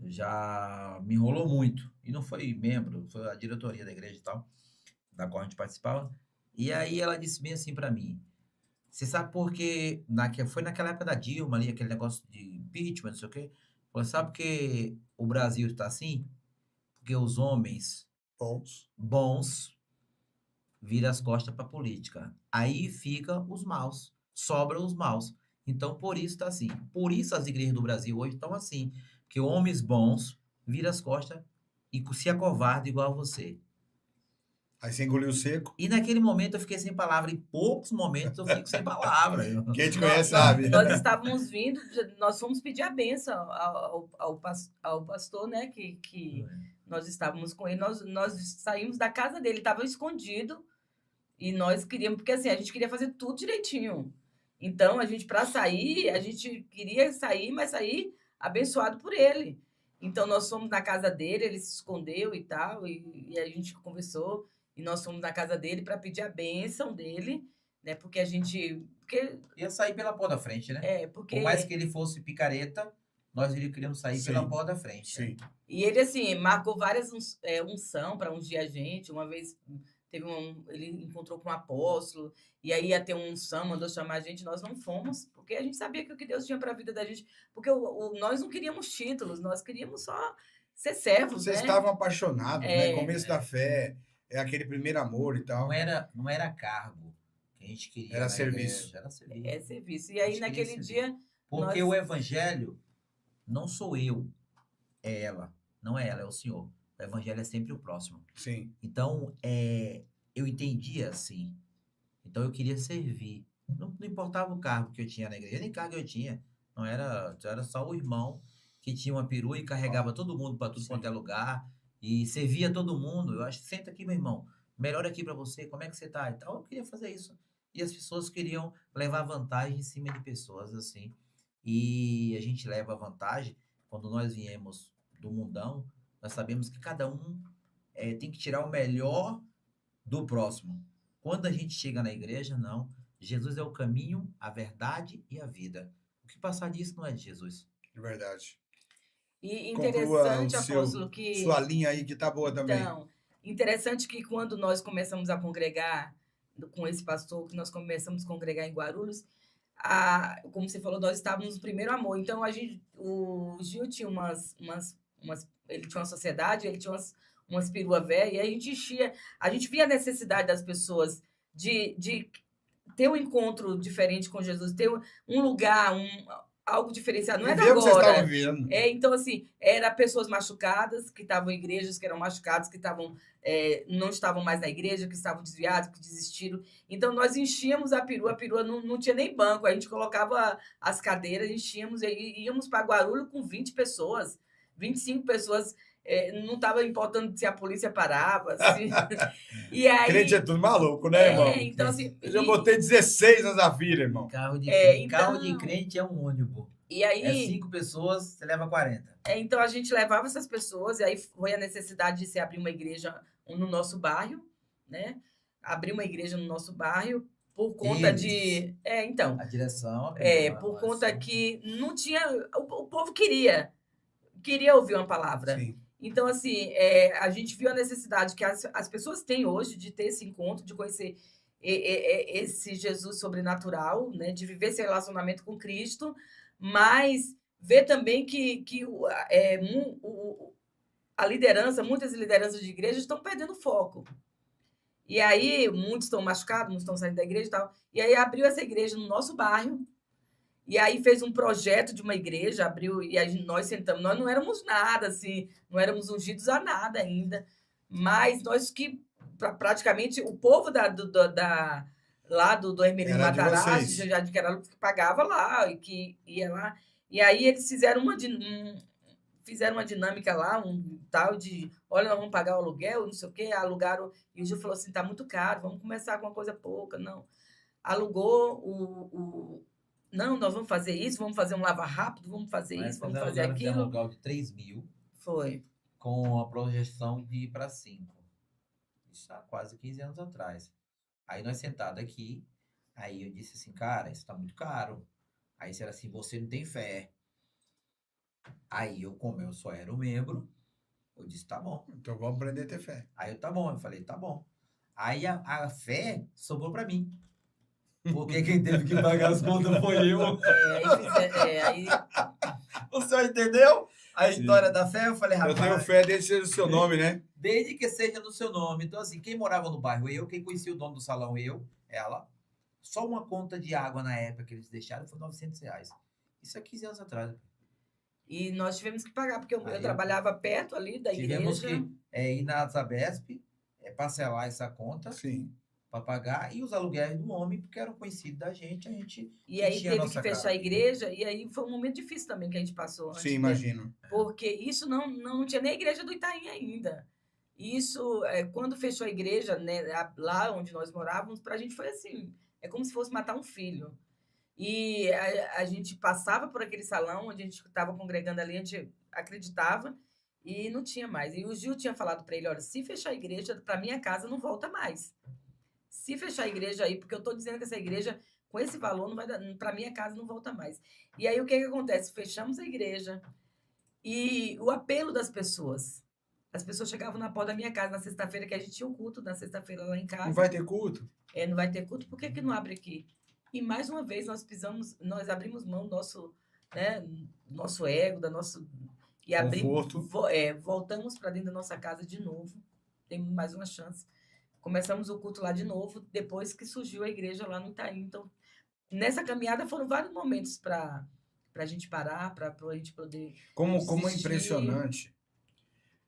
já me enrolou muito. E não foi membro, foi a diretoria da igreja e tal, da qual a gente participava. E aí ela disse bem assim pra mim, você sabe por quê? Foi naquela época da Dilma ali, aquele negócio de impeachment, não sei o quê. Você sabe por que o Brasil está assim? Porque os homens bons viram as costas para a política. Aí fica os maus, sobram os maus. Então, por isso está assim. Por isso as igrejas do Brasil hoje estão assim. Porque homens bons viram as costas e se acovardam igual a você. Aí você engoliu seco. E naquele momento eu fiquei sem palavra. Em poucos momentos eu fico sem palavra. Quem te conhece sabe. Nós estávamos vindo, nós fomos pedir a bênção ao pastor, né? Que nós estávamos com ele. Nós saímos da casa dele, estava escondido. E nós queríamos, porque assim, a gente queria fazer tudo direitinho. Então, para sair, a gente queria sair, mas sair abençoado por ele. Então, nós fomos na casa dele, ele se escondeu e tal, e a gente conversou, e nós fomos na casa dele para pedir a bênção dele, né? Porque a gente... Ia sair pela porta da frente, né? Porque... Por mais que ele fosse picareta, nós queríamos sair pela porta da frente. Sim. Né? E ele, assim, marcou várias unção para ungir a gente, uma vez ele encontrou com um apóstolo, e aí ia ter um unção, mandou chamar a gente, nós não fomos, porque a gente sabia que o que Deus tinha para a vida da gente, porque nós não queríamos títulos, nós queríamos só ser servos, Vocês né? estavam apaixonados, né? É, Começo da fé, é aquele primeiro amor e tal. Não era cargo que a gente queria Era na serviço. igreja, era serviço. é serviço. E A aí, gente queria naquele servir. dia, Porque nós- o evangelho não sou eu, é ela. Não é ela, é o Senhor. O evangelho é sempre o próximo. Sim. Então, eu entendia assim. Então, eu queria servir. Não importava o cargo que eu tinha na igreja, nem cargo eu tinha. Não era só o irmão que tinha uma perua e carregava todo mundo para tudo Sim. quanto é lugar e servia todo mundo. Eu acho, senta aqui, meu irmão. Melhor aqui para você, como é que você tá? E tal, eu queria fazer isso. E as pessoas queriam levar vantagem em cima de pessoas assim. E a gente leva vantagem quando nós viemos do mundão, nós sabemos que cada um tem que tirar o melhor do próximo. Quando a gente chega na igreja, não. Jesus é o caminho, a verdade e a vida. O que passar disso não é de Jesus. De verdade. e Conclua interessante, o seu, apóstolo, que... sua linha aí, que tá boa também. Então, interessante que quando nós começamos a congregar com esse pastor, que nós começamos a congregar em Guarulhos, como você falou, nós estávamos no primeiro amor. Então, o Gil tinha ele tinha uma sociedade, ele tinha umas peruas velhas, e a gente via a necessidade das pessoas de ter um encontro diferente com Jesus, ter um lugar, algo diferenciado. Não é Viver o que vocês agora. estavam vivendo. Então, assim, era pessoas machucadas, que estavam em igrejas, que eram machucadas, que não estavam mais na igreja, que estavam desviados, que desistiram. Então, nós enchíamos a perua não tinha nem banco, a gente colocava as cadeiras, enchíamos, e íamos para Guarulhos com 20 pessoas, 25 pessoas, não estava importando se a polícia parava. E aí, Crente é tudo maluco, né, irmão? então, assim, Eu já botei 16 na Zafira, irmão. Carro de então- crente é um ônibus. e aí, É 5 pessoas, você leva 40. então a gente levava essas pessoas, e aí foi a necessidade de se abrir uma igreja no nosso bairro, né? Abrir uma igreja no nosso bairro por conta de. Então. A direção. Por conta que não tinha. O povo queria ouvir uma palavra. Sim. Então, assim, a gente viu a necessidade que as pessoas têm hoje de ter esse encontro, de conhecer esse Jesus sobrenatural, né? De viver esse relacionamento com Cristo, mas ver também que a liderança, muitas lideranças de igreja estão perdendo foco. E aí, muitos estão machucados, muitos estão saindo da igreja e tal. E aí, abriu essa igreja no nosso bairro. E aí, fez um projeto de uma igreja, abriu, e aí nós sentamos. Nós não éramos nada, assim, não éramos ungidos a nada ainda. Mas nós que, praticamente, o povo lá do Hermelinho Era de Matarazzo, vocês. de Jardim Queralupe, que pagava lá, e que ia lá. E aí, eles fizeram uma dinâmica lá, um tal de, olha, nós vamos pagar o aluguel, não sei o quê, alugaram, e o Gil falou assim, tá muito caro, vamos começar com uma coisa pouca, não. Alugou não, nós vamos fazer isso, vamos fazer um lava rápido, vamos fazer isso, vamos fazer Um aquilo. aluguel de 3 mil, Foi. com a projeção de ir para 5. Isso há quase 15 anos atrás. Aí nós sentados aqui, aí eu disse assim, cara, isso tá muito caro. Aí disseram assim, você não tem fé. Aí eu, como eu só era um membro, eu disse, tá bom. Então vamos aprender a ter fé. Aí eu, tá bom. Eu falei, tá bom. Aí a fé sobrou para mim. Porque quem teve que pagar as contas foi eu. Aí O senhor entendeu? A Sim. história da fé, eu falei, Eu rapaz, tenho fé desde ser o seu nome, né? desde que seja no seu nome. Então, assim, quem morava no bairro, eu, quem conhecia o dono do salão, eu, ela. Só uma conta de água na época que eles deixaram foi R$900. Isso há 15 anos atrás. E nós tivemos que pagar, porque eu Aí trabalhava perto ali da Tivemos igreja. que ir na Sabesp, parcelar essa conta Sim. para pagar, e os aluguéis do homem, porque eram conhecidos da gente, a gente E aí enchia a teve nossa que fechar cara. a igreja, e aí foi um momento difícil também que a gente passou. Sim, imagino. Porque isso não tinha nem a igreja do Itaim ainda. Isso, quando fechou a igreja, né, lá onde nós morávamos, para a gente foi assim, é como se fosse matar um filho. E a gente passava por aquele salão onde a gente estava congregando ali, a gente acreditava e não tinha mais. E o Gil tinha falado para ele, olha, se fechar a igreja, para minha casa não volta mais. Se fechar a igreja aí, porque eu estou dizendo que essa igreja, com esse valor, não vai dar, para minha casa não volta mais. E aí o que acontece? Fechamos a igreja e o apelo das pessoas. As pessoas chegavam na porta da minha casa na sexta-feira, que a gente tinha um culto na sexta-feira lá em Não casa. vai ter culto? Não vai ter culto, por que que não abre aqui? E mais uma vez nós abrimos mão do nosso ego, da nosso e Conforto. voltamos para dentro da nossa casa de novo. Temos mais uma chance. Começamos o culto lá de novo, depois que surgiu a igreja lá no Itaim. Então, nessa caminhada foram vários momentos para a gente parar, para a gente poder Como é desistir. impressionante.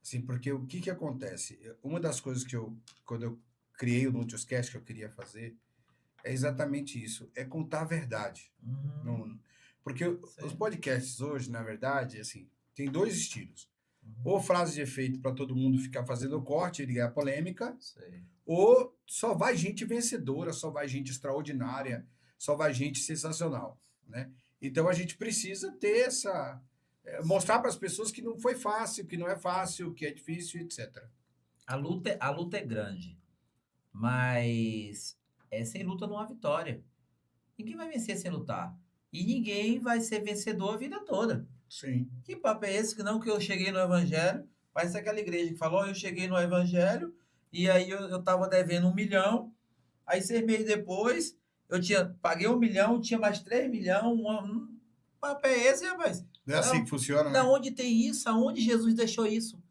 Assim, porque o que acontece? Uma das coisas quando eu criei o Nutiuscast, que eu queria fazer, é exatamente isso. É contar a verdade. Porque os Certo. podcasts hoje, na verdade, assim, tem dois estilos. Uhum. Ou frase de efeito para todo mundo ficar fazendo corte e ligar a polêmica, Sei. ou só vai gente vencedora, só vai gente extraordinária, só vai gente sensacional, né? Então a gente precisa ter mostrar para as pessoas que não foi fácil, que não é fácil, que é difícil, etc. A luta é grande, mas sem luta não há vitória. Ninguém vai vencer sem lutar. E ninguém vai ser vencedor a vida toda. Sim. Que papo é esse que não que eu cheguei no evangelho? Parece aquela igreja que falou, eu cheguei no evangelho e aí eu tava devendo 1 milhão, aí 6 meses depois paguei 1 milhão, tinha mais 3 milhões, papo é esse, rapaz? Não é assim que funciona, né? Da onde tem isso? Aonde Jesus deixou isso?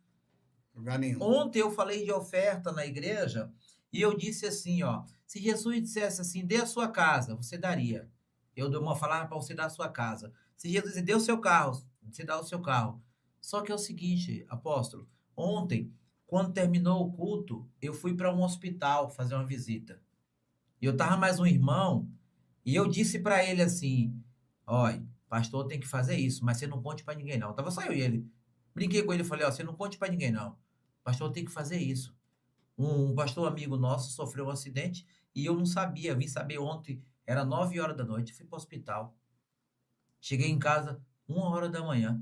Lugar nenhum. Ontem eu falei de oferta na igreja e eu disse assim, ó, se Jesus dissesse assim, dê a sua casa, você daria. Eu dou uma palavra para você dar a sua casa. Se Jesus disse, dê o seu carro, você dá o seu carro. Só que é o seguinte, apóstolo, ontem, quando terminou o culto, eu fui para um hospital fazer uma visita. E eu tava mais um irmão e eu disse para ele assim, olha, pastor tem que fazer isso, mas você não conte para ninguém não. Tava só eu e ele. Brinquei com ele e falei, ó, você não conte para ninguém não. Pastor tem que fazer isso. Um pastor amigo nosso sofreu um acidente e eu não sabia, vim saber ontem, era 9 horas da noite, fui para o hospital. Cheguei em casa 1 hora da manhã.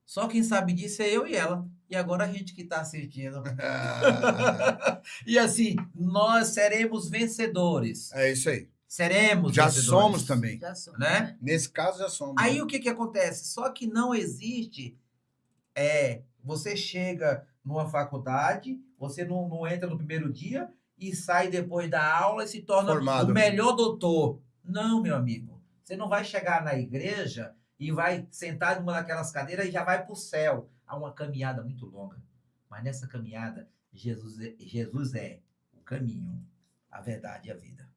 Só quem sabe disso é eu e ela. E agora a gente que está assistindo. E assim, nós seremos vencedores. É isso aí. Seremos Já vencedores. somos também. Já somos, Né? né? Nesse caso, já somos. Aí o que que acontece? Só que não existe, você chega numa faculdade, você não entra no primeiro dia e sai depois da aula e se torna Formado. o melhor doutor. Não, meu amigo. Você não vai chegar na igreja e vai sentar numa daquelas cadeiras e já vai para o céu. Há uma caminhada muito longa. Mas nessa caminhada, Jesus é o caminho, a verdade e a vida.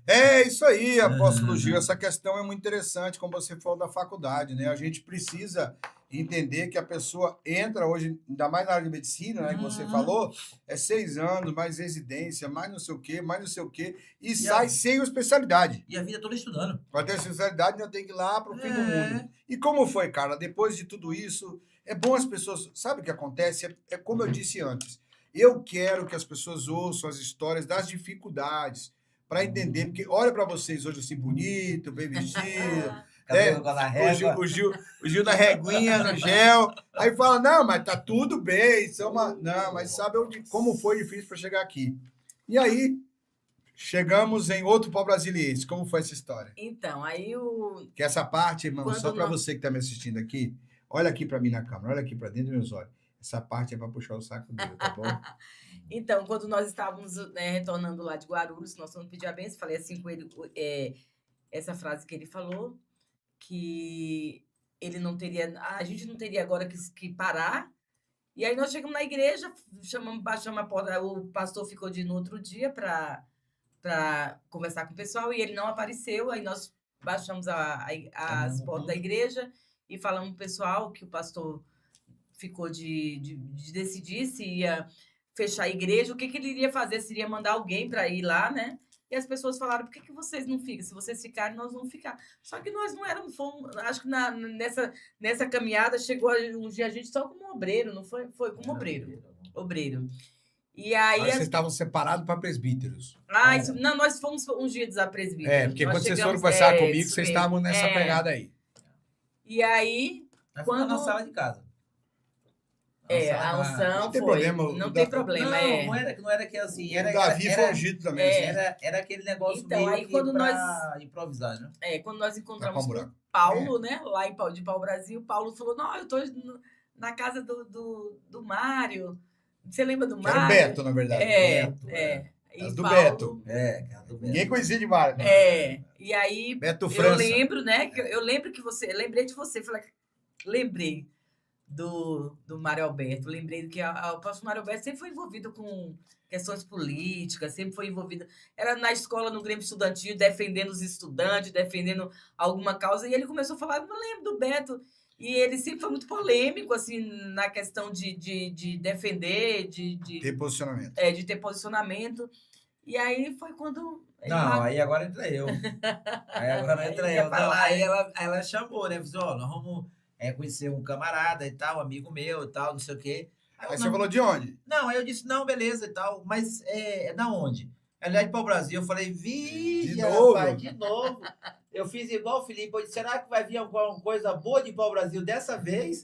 É isso aí, apóstolo Gil. Essa questão é muito interessante, como você falou da faculdade, né? A gente precisa entender que a pessoa entra hoje, ainda mais na área de medicina, né? Que você falou, é 6 anos, mais residência, mais não sei o quê, mais não sei o quê, e sai sem especialidade. E a vida toda estudando. Para ter especialidade, ainda tem que ir lá para o fim do mundo. E como foi, cara? Depois de tudo isso, é bom as pessoas... Sabe o que acontece? É como eu disse antes. Eu quero que as pessoas ouçam as histórias das dificuldades, para entender, porque olha para vocês hoje assim, bonito, bem vestido, Cabelo com a régua. o Gil na reguinha, no gel, aí fala, não, mas tá tudo bem, isso é uma... Não, mas sabe como foi difícil para chegar aqui. E aí, chegamos em outro pau brasiliense, como foi essa história? Então, aí Que essa parte, irmão, Quando só para nós- você que tá me assistindo aqui, olha aqui para mim na câmera, olha aqui para dentro dos meus olhos. Essa parte é para puxar o saco dele, tá bom? Então, quando nós estávamos retornando lá de Guarulhos, nós fomos pedir a bênção, falei assim com ele, essa frase que ele falou, que ele não teria, a gente não teria agora que parar. E aí nós chegamos na igreja, baixamos a porta, o pastor ficou de ir no outro dia para conversar com o pessoal e ele não apareceu, aí nós baixamos as portas da igreja e falamos pro pessoal que o pastor ficou de decidir se ia fechar a igreja, o que ele iria fazer, se iria mandar alguém para ir lá, né? E as pessoas falaram, por que vocês não ficam? Se vocês ficarem, nós vamos ficar. Só que nós não éramos, acho que nessa caminhada chegou um dia a gente só como obreiro, não foi? Foi como obreiro. E aí... Mas vocês estavam separados para presbíteros. Não, nós fomos uns dias a presbítero. É, porque Nós quando vocês chegamos- foram conversar comigo, isso vocês mesmo. estavam nessa pegada aí. E aí, Mas Quando- foi na sala de casa. a unção Não tem foi. problema, Não o tem da- problema, Não era que assim. O Davi foi ungido também. assim. Era aquele negócio Então, meio aí que quando pra improvisar, né? Quando nós encontramos Tapar um com buraco. Paulo, né, lá de Pau Brasil, Paulo falou, não, eu tô na casa do Mário, Você lembra do Que era o Mário? Beto, na verdade. Beto, E As do Paulo. Beto. Cara do Beto. Ninguém conhecia de Mário. E aí Beto eu França. lembro, né? Eu lembro que você. Lembrei de você. Lembrei do Mário Alberto. Lembrei que o pastor Mário Alberto sempre foi envolvido com questões políticas, sempre foi envolvido. Era na escola, no Grêmio Estudantil, defendendo os estudantes, defendendo alguma causa. E ele começou a falar, não lembro do Beto. E ele sempre foi muito polêmico, assim, na questão de defender, Ter posicionamento. de ter posicionamento. E aí foi quando. Não, aí agora entra eu. Aí agora entra eu. Não, aí ela chamou, né? Falou, ó, nós vamos conhecer um camarada e tal, amigo meu e tal, não sei o quê. Aí você falou de onde? Não, aí eu disse, não, beleza e tal, mas é da onde? Ela é para o Brasil. Eu falei, vigia, rapaz, de novo. Eu fiz igual o Felipe. Eu disse, será que vai vir alguma coisa boa de pau Brasil dessa vez?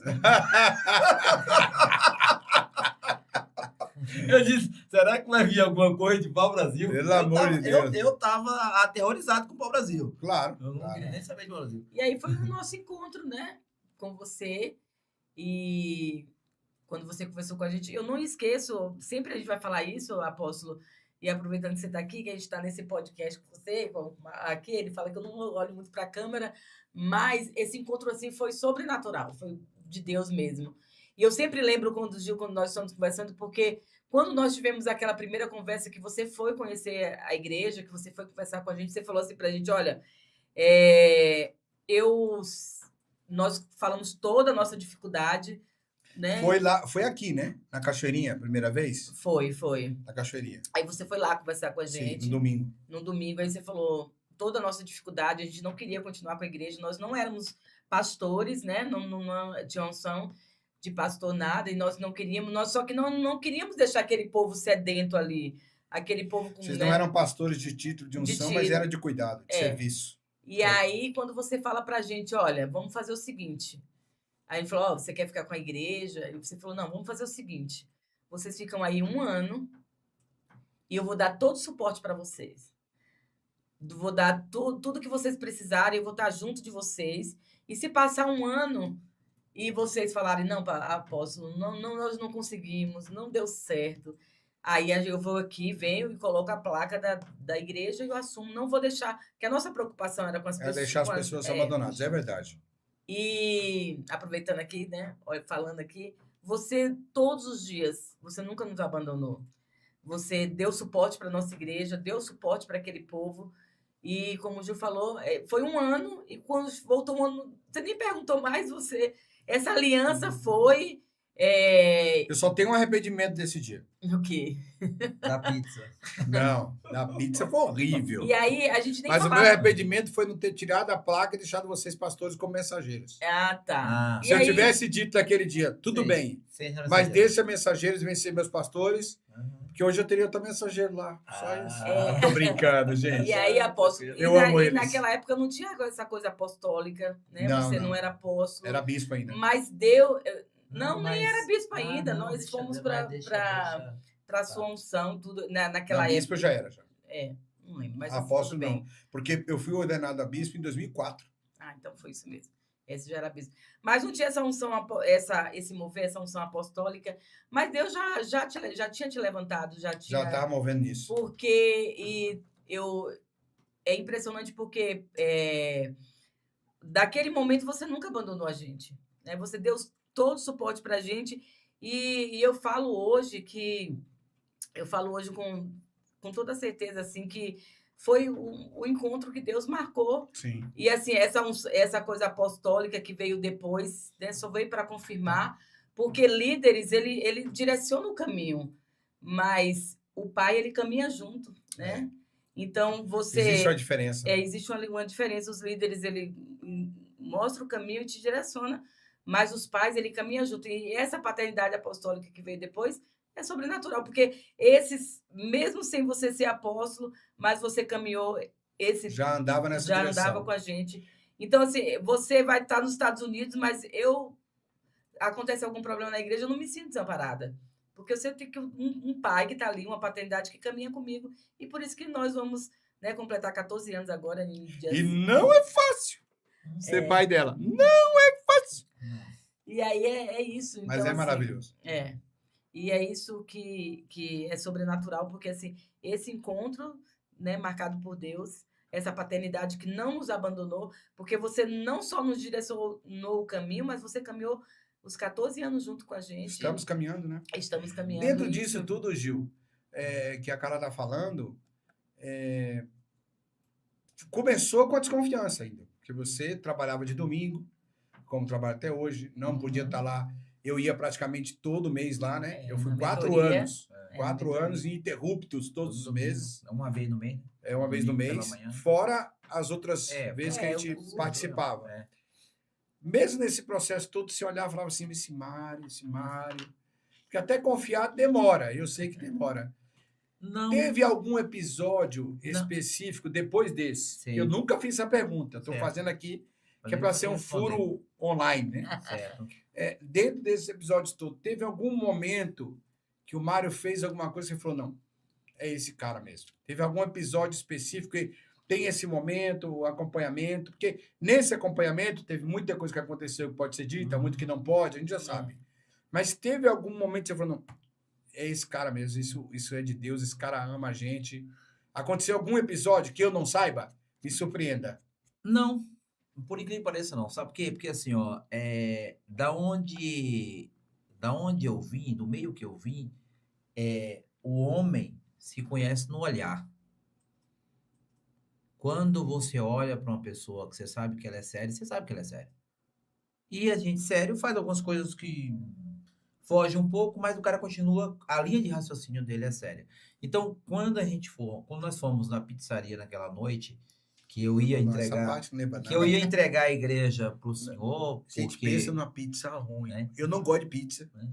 Eu disse, será que vai vir alguma coisa de pau Brasil? Pelo amor de Deus. Eu tava aterrorizado com o pau Brasil. Claro. Eu não claro. queria nem saber de pau Brasil. E aí foi o nosso encontro, né? Com você. E quando você conversou com a gente, eu não esqueço, sempre a gente vai falar isso, Apóstolo, e aproveitando que você está aqui, que a gente está nesse podcast com você, aqui, ele fala que eu não olho muito para a câmera, mas esse encontro assim foi sobrenatural, foi de Deus mesmo. E eu sempre lembro quando nós estamos conversando, porque quando nós tivemos aquela primeira conversa que você foi conhecer a igreja, que você foi conversar com a gente, você falou assim para a gente, olha, nós falamos toda a nossa dificuldade, né? Foi aqui, né? Na Cachoeirinha, a primeira vez? Foi. Na Cachoeirinha. Aí você foi lá conversar com a gente. Sim, no domingo. No domingo, aí você falou toda a nossa dificuldade, a gente não queria continuar com a igreja, nós não éramos pastores, né? Não tinha unção de pastor nada, e nós não queríamos, só que não queríamos deixar aquele povo sedento ali, aquele povo com... Vocês não eram pastores de título, de unção, mas era de cuidado, de serviço. E aí, quando você fala pra gente, olha, vamos fazer o seguinte... Aí ele falou, você quer ficar com a igreja? E você falou, não, vamos fazer o seguinte, vocês ficam aí 1 ano e eu vou dar todo o suporte para vocês. Vou dar tudo que vocês precisarem, eu vou estar junto de vocês. E se passar 1 ano e vocês falarem, não, apóstolo, nós não conseguimos, não deu certo. Aí eu vou aqui, venho e coloco a placa da igreja e eu assumo, não vou deixar, porque a nossa preocupação era com as pessoas. Deixar as pessoas abandonadas, é verdade. E aproveitando aqui, né, falando aqui, você todos os dias, você nunca nos abandonou. Você deu suporte para a nossa igreja, deu suporte para aquele povo. E como o Gil falou, foi 1 ano, e quando voltou 1 ano, você nem perguntou mais, essa aliança foi... Eu só tenho um arrependimento desse dia. O quê? Da pizza. Não, da pizza foi horrível. E aí, a gente nem Mas falava. o meu arrependimento foi não ter tirado a placa e deixado vocês pastores como mensageiros. Ah, tá. Se eu tivesse dito naquele dia, tudo bem, mas deixa mensageiros vencer meus pastores, porque hoje eu teria outro mensageiro lá. Só isso. Tô brincando, gente. E aí, apóstolo, eu amo eles. Naquela época não tinha essa coisa apostólica, né? Você não era apóstolo. Era bispo ainda. Mas Deus... nem era bispo ainda. Nós fomos para a sua unção, tudo, naquela época. Bispo já era, já. Não lembro, mas apóstolo não, porque eu fui ordenado a bispo em 2004. Ah, então foi isso mesmo. Esse já era bispo. Mas não tinha essa unção, esse mover, essa unção apostólica. Mas Deus já tinha te levantado, já estava movendo nisso. Porque é impressionante porque daquele momento você nunca abandonou a gente, né? Você deu todo o suporte para a gente, e eu falo hoje com toda certeza assim que foi o encontro que Deus marcou. Sim. E assim, essa coisa apostólica que veio depois, né, só veio para confirmar, porque líderes, ele direciona o caminho, mas o pai, ele caminha junto, né? Então, existe uma diferença. Existe uma diferença. Os líderes, ele mostra o caminho e te direciona, mas os pais, ele caminha junto. E essa paternidade apostólica que veio depois é sobrenatural, porque mesmo sem você ser apóstolo, mas você caminhou, já andava nessa direção. Já andava com a gente. Então, assim, você vai estar nos Estados Unidos, mas acontece algum problema na igreja, eu não me sinto desamparada. Porque eu sempre tenho um pai que está ali, uma paternidade que caminha comigo, e por isso que nós vamos, né, completar 14 anos agora. E não é fácil ser pai dela. Não é fácil. E aí é isso. Mas então, é maravilhoso. E é isso que é sobrenatural, porque assim, esse encontro, né, marcado por Deus, essa paternidade que não nos abandonou, porque você não só nos direcionou o caminho, mas você caminhou os 14 anos junto com a gente. Estamos caminhando, né? Estamos caminhando. Dentro e disso isso- tudo, Gil, que a Carla tá falando, começou com a desconfiança ainda. Porque você trabalhava de domingo, como trabalha até hoje, não podia Uhum. estar lá. Eu ia praticamente todo mês lá, né? Eu fui na 4 mentoria. anos. na 4 mentoria. anos ininterruptos todos os Domingo, meses. Uma vez no mês. É uma vez no Domingo pela mês. manhã. Fora as outras vezes que a É, gente o- participava. É. Mesmo nesse processo todo, você olhava e falava assim, esse Mário. Porque até confiar demora, eu sei que demora. Não. Teve algum episódio Não. específico depois desse? Sim. Eu nunca fiz essa pergunta, estou Certo. fazendo aqui, Mas que é ele para vai ser um responder. furo online, né? Certo. Dentro desses episódios todos, teve algum momento que o Mário fez alguma coisa e você falou, não, é esse cara mesmo. Teve algum episódio específico que tem esse momento, o acompanhamento, porque nesse acompanhamento teve muita coisa que aconteceu que pode ser dita, muito que não pode, a gente já sabe. Mas teve algum momento que você falou, não, é esse cara mesmo, isso é de Deus, esse cara ama a gente. Aconteceu algum episódio que eu não saiba? Me surpreenda. Não, por incrível que pareça, não. Sabe por quê? Porque assim, ó, da onde eu vim, do meio que eu vim, o homem se conhece no olhar. Quando você olha para uma pessoa que você sabe que ela é séria, você sabe que ela é séria. E a gente, sério, faz algumas coisas que fogem um pouco, mas o cara continua, a linha de raciocínio dele é séria. Então, quando nós fomos na pizzaria naquela noite, que eu ia Essa entregar, parte não lembra que eu ia entregar a igreja pro senhor, A gente porque pensa numa pizza ruim. né? Eu não gosto de pizza. Né?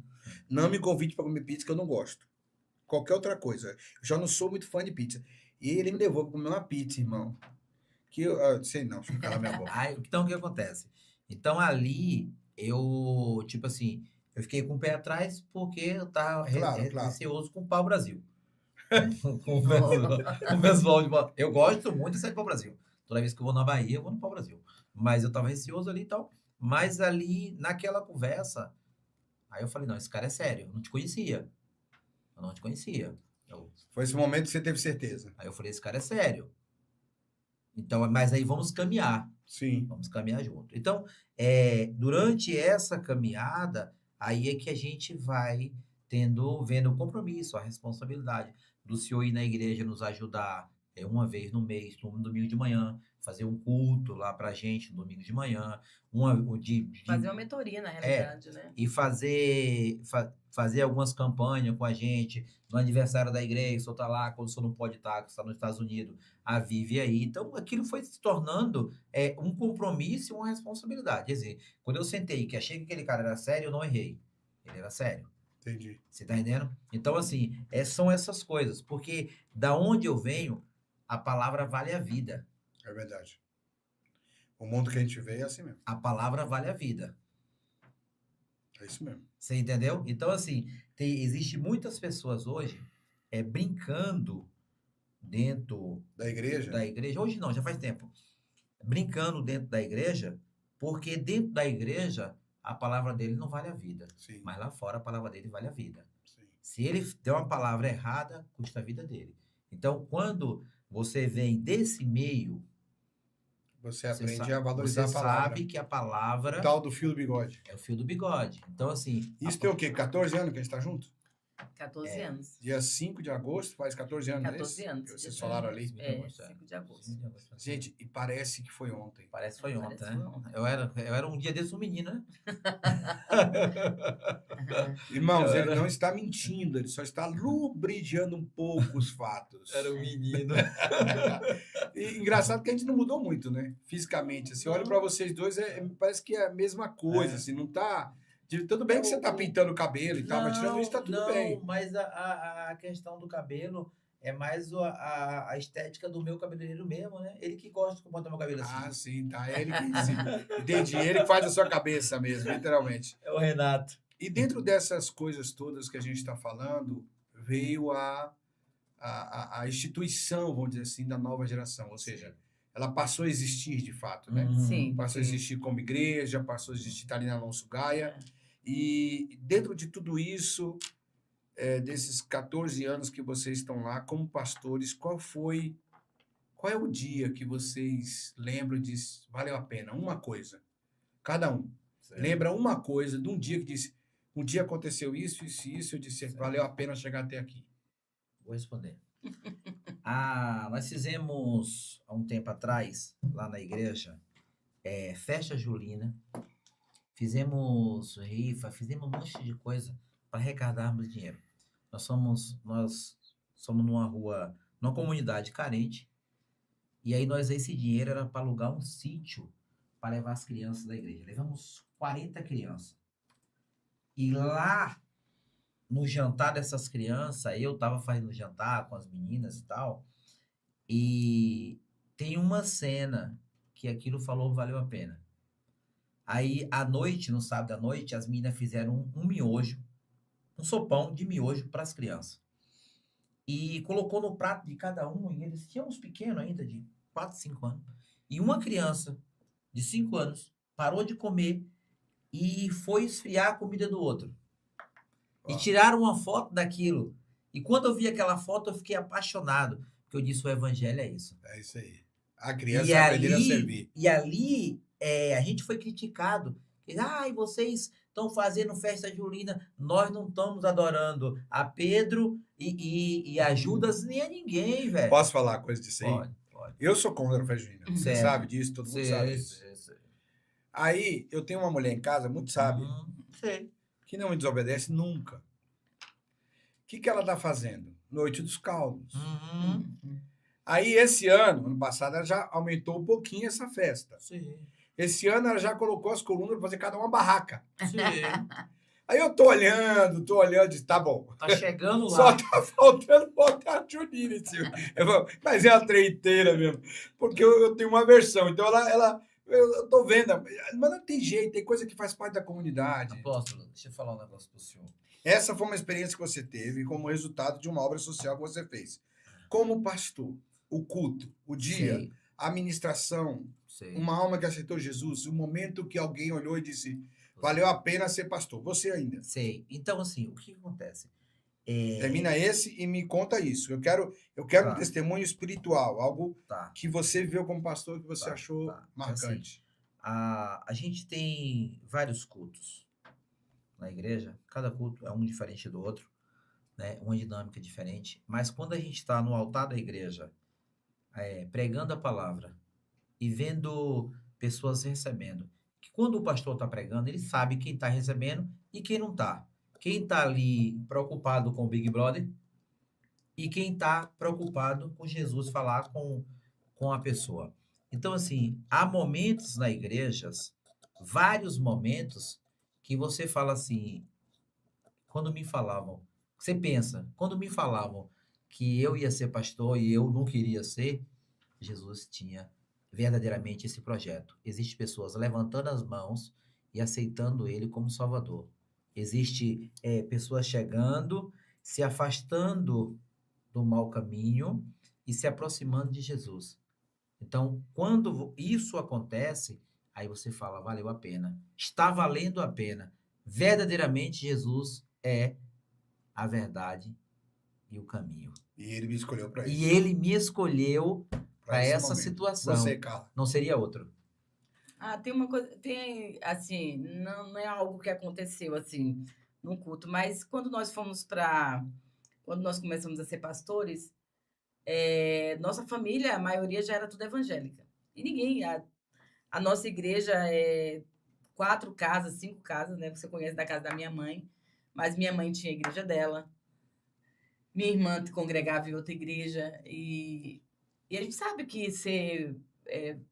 Não me convide para comer pizza que eu não gosto. Qualquer outra coisa. Eu já não sou muito fã de pizza. E ele me levou para comer uma pizza, irmão. Que eu sei não, deixa eu calar minha boca. Aí, então, o que acontece? Então, ali, eu, tipo assim, eu fiquei com o pé atrás porque eu tava Claro. receoso com o pau-brasil. Com o pessoal de eu gosto muito de sair para o Brasil. Toda vez que eu vou na Bahia, eu vou no pau-brasil. Mas eu tava receoso ali e tal. Mas ali, naquela conversa, aí eu falei, não, esse cara é sério, eu não te conhecia. Eu não te conhecia. Foi esse momento que você teve certeza. Aí eu falei, esse cara é sério. Então, mas aí vamos caminhar. Sim. Vamos caminhar junto. Então, durante essa caminhada, aí é que a gente vai vendo o compromisso, a responsabilidade do senhor ir na igreja nos ajudar uma vez no mês, no domingo de manhã, fazer um culto lá pra gente no domingo de manhã, Fazer uma mentoria, na realidade, né? e fazer algumas campanhas com a gente no aniversário da igreja, o senhor tá lá, quando o senhor não pode estar, que está nos Estados Unidos, vive aí. Então, aquilo foi se tornando um compromisso e uma responsabilidade. Quer dizer, quando eu sentei que achei que aquele cara era sério, eu não errei. Ele era sério. Entendi. Você tá entendendo? Então, assim, são essas coisas. Porque da onde eu venho, a palavra vale a vida. É verdade. O mundo que a gente vê é assim mesmo. A palavra vale a vida. É isso mesmo. Você entendeu? Então, assim, existe muitas pessoas hoje brincando dentro Da igreja? da igreja. Hoje não, já faz tempo. Brincando dentro da igreja, porque dentro da igreja a palavra dele não vale a vida. Sim. Mas lá fora a palavra dele vale a vida. Sim. Se ele der uma palavra errada, custa a vida dele. Então, quando você vem desse meio, Você aprende a valorizar você a palavra. sabe que a palavra O tal do fio do bigode. é o fio do bigode. Então, assim... Isso tem o quê? 14 anos que a gente está junto? 14 anos. Dia 5 de agosto, faz 14 anos, 14 anos. Vocês falaram ali. 5 de É, agosto, 5 de agosto. Gente, e parece que foi ontem. Parece que foi ontem, Parece né? que foi ontem. Eu era um dia desse um menino, né? Irmãos, ele não está mentindo, ele só está lubridiando um pouco os fatos. Era um menino. E engraçado que a gente não mudou muito, né? Fisicamente. Assim, olha para vocês dois, parece que é a mesma coisa, assim, não tá... Tudo bem que você tá pintando o cabelo e tal, mas tirando isso tá tudo bem. Não, mas a questão do cabelo é mais a estética do meu cabeleireiro mesmo, né? Ele que gosta de botar meu cabelo assim. Ah, sim, tá. É ele que... Sim. Entendi. Ele que faz a sua cabeça mesmo, literalmente. É o Renato. E dentro dessas coisas todas que a gente está falando, veio a instituição, vamos dizer assim, da nova geração. Ou seja, ela passou a existir de fato, né? Sim. Passou a existir como igreja, passou a existir ali na Alonso Gaia. E dentro de tudo isso, desses 14 anos que vocês estão lá como pastores, qual é o dia que vocês lembram e diz, valeu a pena? Uma coisa, cada um. Certo. Lembra uma coisa de um dia que disse, um dia aconteceu isso, isso e isso, eu disse, valeu a pena chegar até aqui. Vou responder. Nós fizemos, há um tempo atrás, lá na igreja, festa julina. Fizemos rifa, fizemos um monte de coisa para arrecadarmos dinheiro. Nós somos numa rua, numa comunidade carente, e aí esse dinheiro era para alugar um sítio para levar as crianças da igreja. Levamos 40 crianças. E lá, no jantar dessas crianças, eu estava fazendo jantar com as meninas e tal, e tem uma cena que aquilo falou valeu a pena. Aí, à noite, no sábado à noite, as meninas fizeram um miojo, um sopão de miojo para as crianças. E colocou no prato de cada um, e eles tinham uns pequenos ainda, de 4, 5 anos. E uma criança de 5 anos parou de comer e foi esfriar a comida do outro. E tiraram uma foto daquilo. E quando eu vi aquela foto, eu fiquei apaixonado. Porque eu disse, o evangelho é isso. É isso aí. A criança aprender a servir. E ali, a gente foi criticado. E vocês estão fazendo festa julina. Nós não estamos adorando a Pedro e a Judas, nem a ninguém, velho. Posso falar uma coisa disso aí? Pode. Eu sou contra a festa junina. Você Certo. sabe disso, todo mundo sabe disso. Aí, eu tenho uma mulher em casa, muito sábia, Sei. que não me desobedece nunca. O que ela está fazendo? Noite dos Caldos. Aí, esse ano passado, ela já aumentou um pouquinho essa festa. Sim. Esse ano, ela já colocou as colunas para fazer cada uma barraca. Sim. Aí eu tô olhando, disse, tá bom. Tá chegando lá. Só tá faltando botar a Junina em cima. Mas é a treiteira mesmo. Porque eu tenho uma versão. Então, eu tô vendo. Mas não tem jeito, tem coisa que faz parte da comunidade. Apóstolo, deixa eu falar um negócio pro senhor. Essa foi uma experiência que você teve como resultado de uma obra social que você fez. Como pastor, o culto, o dia, Sei. a ministração, Sei. uma alma que aceitou Jesus, o momento que alguém olhou e disse, valeu a pena ser pastor. Você ainda. Sei. Então, assim, o que acontece? Termina esse e me conta isso. Eu quero Tá. um testemunho espiritual, algo Tá. que você viveu como pastor que você Tá, achou tá. marcante. A gente tem vários cultos na igreja. Cada culto é um diferente do outro, né? Uma dinâmica diferente. Mas quando a gente está no altar da igreja, pregando a palavra e vendo pessoas recebendo, que quando o pastor está pregando, ele sabe quem está recebendo e quem não está. Quem está ali preocupado com o Big Brother e quem está preocupado com Jesus falar com a pessoa. Então, assim, há momentos na igrejas, vários momentos, que você fala assim, quando me falavam, você pensa, quando me falavam que eu ia ser pastor e eu não queria ser, Jesus tinha verdadeiramente esse projeto. Existem pessoas levantando as mãos e aceitando ele como Salvador. Existe pessoas chegando, se afastando do mau caminho e se aproximando de Jesus. Então, quando isso acontece, aí você fala, valeu a pena. Está valendo a pena. Verdadeiramente, Jesus é a verdade e o caminho. E ele me escolheu para isso. E ele me escolheu para esse essa momento. situação. Você, Carla. Não seria outro. Tem uma coisa, assim, não é algo que aconteceu, assim, num culto, mas quando nós começamos a ser pastores, nossa família, a maioria já era tudo evangélica. E ninguém, a nossa igreja é 4 casas, 5 casas, né? Você conhece da casa da minha mãe, mas minha mãe tinha a igreja dela, minha irmã congregava em outra igreja, e a gente sabe que ser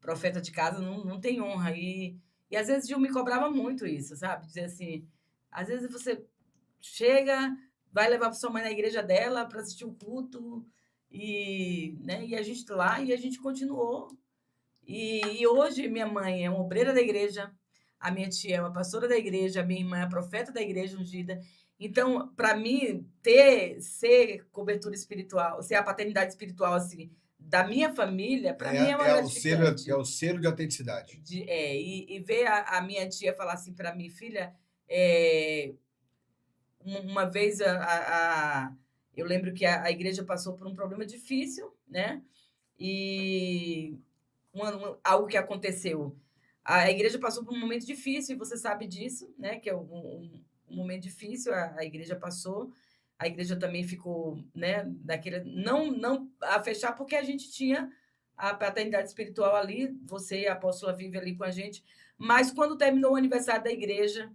profeta de casa não tem honra. E às vezes Gil me cobrava muito isso, sabe? Dizer assim, às vezes você chega, vai levar para sua mãe na igreja dela para assistir o culto, e a gente lá, e a gente continuou. E hoje minha mãe é uma obreira da igreja, a minha tia é uma pastora da igreja, a minha irmã é a profeta da igreja ungida. Então, para mim, ser cobertura espiritual, ser a paternidade espiritual, assim, da minha família, para mim é uma gratificante. É o selo de autenticidade. E ver a minha tia falar assim para mim, filha, uma vez eu lembro que a igreja passou por um problema difícil, né? E algo que aconteceu. A igreja passou por um momento difícil, e você sabe disso, né? Que é um momento difícil, a igreja passou. A igreja também ficou, né, daquele, não a fechar, porque a gente tinha a paternidade espiritual ali, você e a apóstola vive ali com a gente. Mas quando terminou o aniversário da igreja,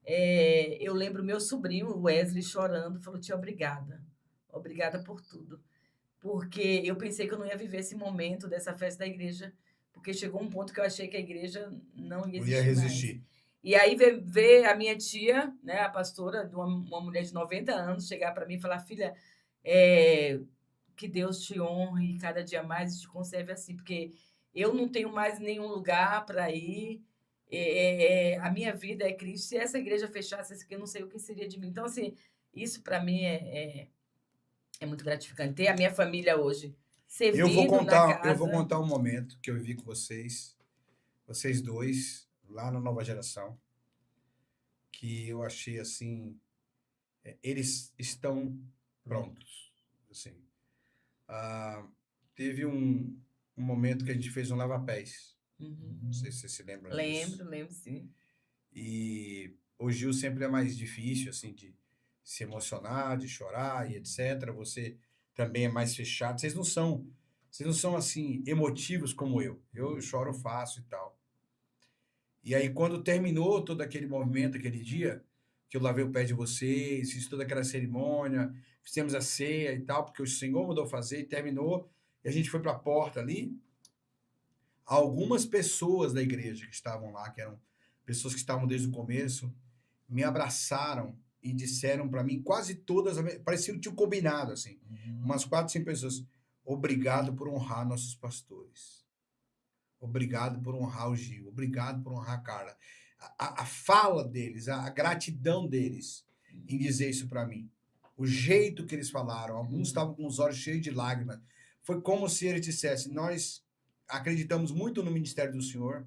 eu lembro meu sobrinho, o Wesley, chorando, falou: tia, obrigada. Obrigada por tudo. Porque eu pensei que eu não ia viver esse momento dessa festa da igreja, porque chegou um ponto que eu achei que a igreja não ia Não ia existir mais. resistir. E aí ver a minha tia, né, a pastora, uma mulher de 90 anos, chegar para mim e falar: filha, que Deus te honre cada dia mais e te conserve assim, porque eu não tenho mais nenhum lugar para ir. A minha vida é Cristo. Se essa igreja fechasse, eu não sei o que seria de mim. Então, assim, isso para mim é muito gratificante. Ter a minha família hoje Eu vou servindo na contar casa. um momento que eu vivi com vocês dois, lá na Nova Geração, que eu achei assim, eles estão prontos. Assim. Teve um momento que a gente fez um lava-pés. Uhum. Não sei se você se lembra disso. Lembro sim. E o Gil sempre é mais difícil, assim, de se emocionar, de chorar e etc. Você também é mais fechado. Vocês não são assim, emotivos como eu. Eu choro fácil e tal. E aí, quando terminou todo aquele movimento, aquele dia, que eu lavei o pé de vocês, fiz toda aquela cerimônia, fizemos a ceia e tal, porque o Senhor mandou fazer e terminou, e a gente foi para a porta ali. Algumas pessoas da igreja que estavam lá, que eram pessoas que estavam desde o começo, me abraçaram e disseram para mim, quase todas, parecia que tinham combinado, assim, umas 4, 5 pessoas: obrigado por honrar nossos pastores. Obrigado por honrar o Gil. Obrigado por honrar a Carla. A fala deles, a gratidão deles em dizer isso para mim. O jeito que eles falaram, alguns estavam com os olhos cheios de lágrimas. Foi como se eles dissessem: nós acreditamos muito no ministério do Senhor.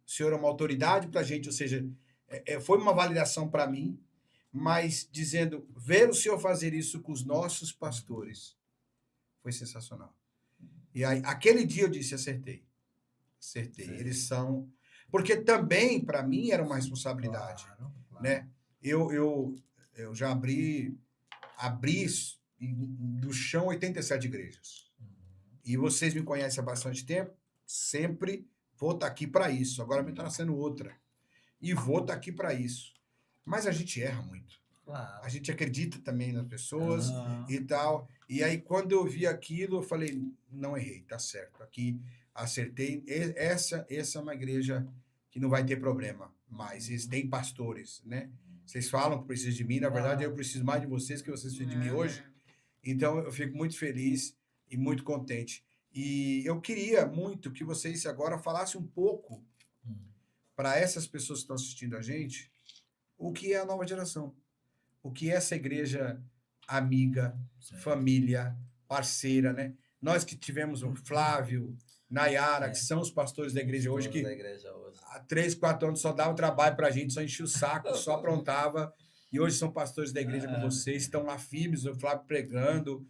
O Senhor é uma autoridade para a gente, ou seja, foi uma validação para mim, mas dizendo, ver o Senhor fazer isso com os nossos pastores foi sensacional. E aí, aquele dia eu disse: acertei. Acertei. Sim. Eles são... Porque também, para mim, era uma responsabilidade. Claro. Né? Eu já abri do chão 87 igrejas. E vocês me conhecem há bastante tempo, sempre vou estar aqui para isso. Agora me está nascendo outra. E vou estar aqui para isso. Mas a gente erra muito. Claro. A gente acredita também nas pessoas e tal. E aí, quando eu vi aquilo, eu falei: não errei, tá certo. Aqui acertei. Essa é uma igreja que não vai ter problema. Mas eles têm pastores, né? Vocês falam que precisam de mim. Na verdade, eu preciso mais de vocês que vocês precisam de mim hoje. Então, eu fico muito feliz e muito contente. E eu queria muito que vocês agora falassem um pouco para essas pessoas que estão assistindo a gente o que é a Nova Geração. O que é essa igreja amiga, família, parceira, né? Nós que tivemos o Flávio, Nayara, que são os pastores da igreja hoje, que há 3, 4 anos só dava trabalho para a gente, só enchia o saco, só aprontava. E hoje são pastores da igreja com vocês, estão lá firmes, o Flávio pregando.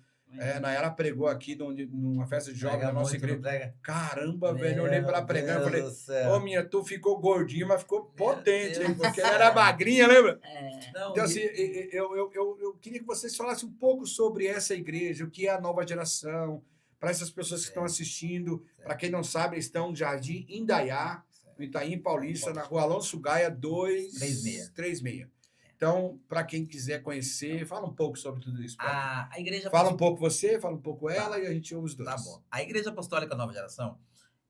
Nayara pregou aqui numa festa de jovens da nossa igreja. Caramba, velho, eu olhei para ela pregando e falei: ô, minha, tu ficou gordinha, mas ficou potente, hein? Porque ela era magrinha, lembra? Então, assim, eu queria que vocês falassem um pouco sobre essa igreja, o que é a Nova Geração, para essas pessoas que estão assistindo. Para quem não sabe, eles estão no Jardim Indaiá, no Itaim Paulista, na rua Alonso Gaia 236. Então, para quem quiser conhecer, fala um pouco sobre tudo isso. A igreja fala um pouco você, fala um pouco ela, e a gente ouve os dois. Tá bom. A Igreja Apostólica Nova Geração,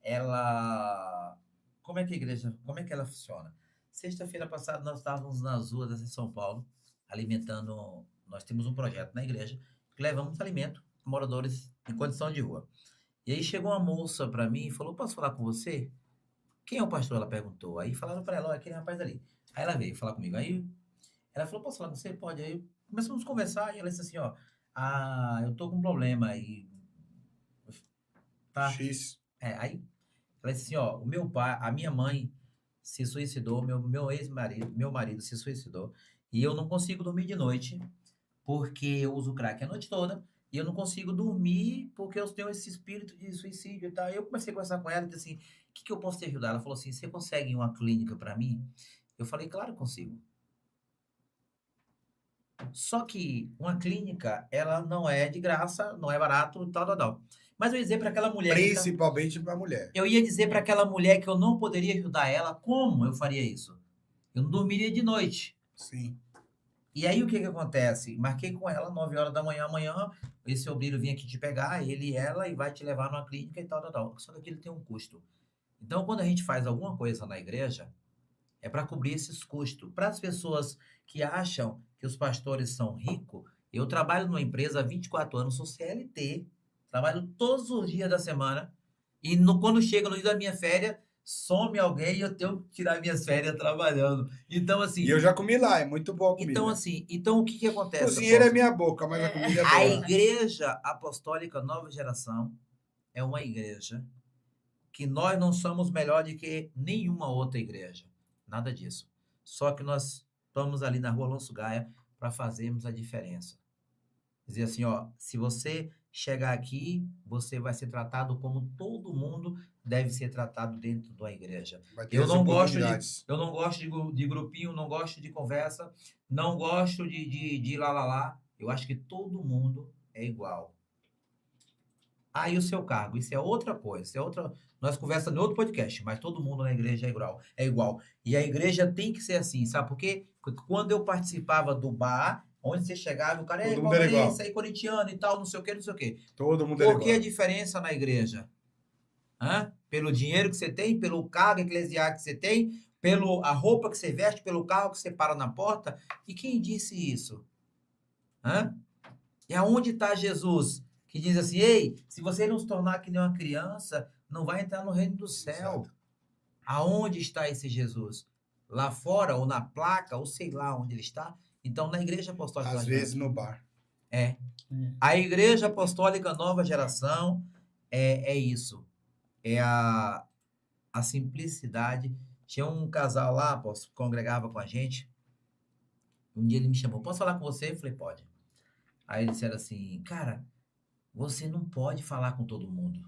ela... Como é que ela funciona? Sexta-feira passada, nós estávamos nas ruas de São Paulo, alimentando... Nós temos um projeto na igreja que levamos alimento a moradores em condição de rua. E aí chegou uma moça para mim e falou: posso falar com você? Quem é o pastor? Ela perguntou. Aí falaram para ela: olha, aquele rapaz ali. Aí ela veio falar comigo. Aí ela falou: posso falar com você? Pode. Aí começamos a conversar e ela disse assim: ó, eu tô com um problema aí. Tá? X. Aí ela disse assim: ó, o meu pai, a minha mãe se suicidou, meu marido se suicidou, E eu não consigo dormir de noite, porque eu uso crack a noite toda, e eu não consigo dormir porque eu tenho esse espírito de suicídio e tal. Eu comecei a conversar com ela e disse assim, o que eu posso te ajudar? Ela falou assim, você consegue uma clínica para mim? Eu falei, claro que consigo. Só que uma clínica, ela não é de graça, não é barato, tal, tal, tal. Mas eu ia dizer para aquela mulher Principalmente para a mulher. eu ia dizer para aquela mulher que eu não poderia ajudar ela, como eu faria isso? Eu não dormiria de noite. Sim. E aí o que acontece? Marquei com ela 9 horas da manhã, amanhã, esse obreiro vem aqui te pegar, ele e ela, e vai te levar numa clínica e tal, tal, tal. Só que aquilo tem um custo. Então, quando a gente faz alguma coisa na igreja, é para cobrir esses custos. Para as pessoas que acham que os pastores são ricos, eu trabalho numa empresa há 24 anos, sou CLT, trabalho todos os dias da semana, e quando chega no dia da minha férias, some alguém e eu tenho que tirar minhas férias trabalhando. Então, assim, E eu já comi lá, é muito boa a comida. então o que acontece, Cozinheiro é apóstolo? minha boca, mas a comida é A boa. Igreja Apostólica Nova Geração é uma igreja que nós não somos melhor do que nenhuma outra igreja. Nada disso. Só que nós estamos ali na Rua Alonso Gaia para fazermos a diferença. Dizer assim, ó, se você chegar aqui, você vai ser tratado como todo mundo deve ser tratado dentro da igreja. Vai ter Eu as não gosto oportunidades. eu não gosto de grupinho, não gosto de conversa, não gosto de lá, lá, lá. Eu acho que todo mundo é igual. Aí o seu cargo, isso é outra coisa, isso é outra. Nós conversamos em outro podcast, mas todo mundo na igreja é igual, é igual. E a igreja tem que ser assim, sabe por quê? Porque quando eu participava do bar, onde você chegava, o cara é Todo mundo era igual. palmeirense, aí corintiano e tal, não sei o quê, não sei o quê. Todo mundo era Por que a igual. diferença na igreja? Hã? Pelo dinheiro que você tem, pelo cargo eclesiástico que você tem, pela roupa que você veste, pelo carro que você para na porta. E quem disse isso? Hã? E aonde está Jesus? Que diz assim, ei, se você não se tornar que nem uma criança, não vai entrar no reino do céu. Exato. Aonde está esse Jesus? Lá fora, ou na placa, ou sei lá onde ele está? Então, na Igreja Apostólica Às Nova vezes Geração. no bar. É. A Igreja Apostólica Nova Geração é isso. É a simplicidade. Tinha um casal lá, apóstolo, que congregava com a gente. Um dia ele me chamou, posso falar com você? Eu falei, pode. Aí eles disseram assim, cara, você não pode falar com todo mundo.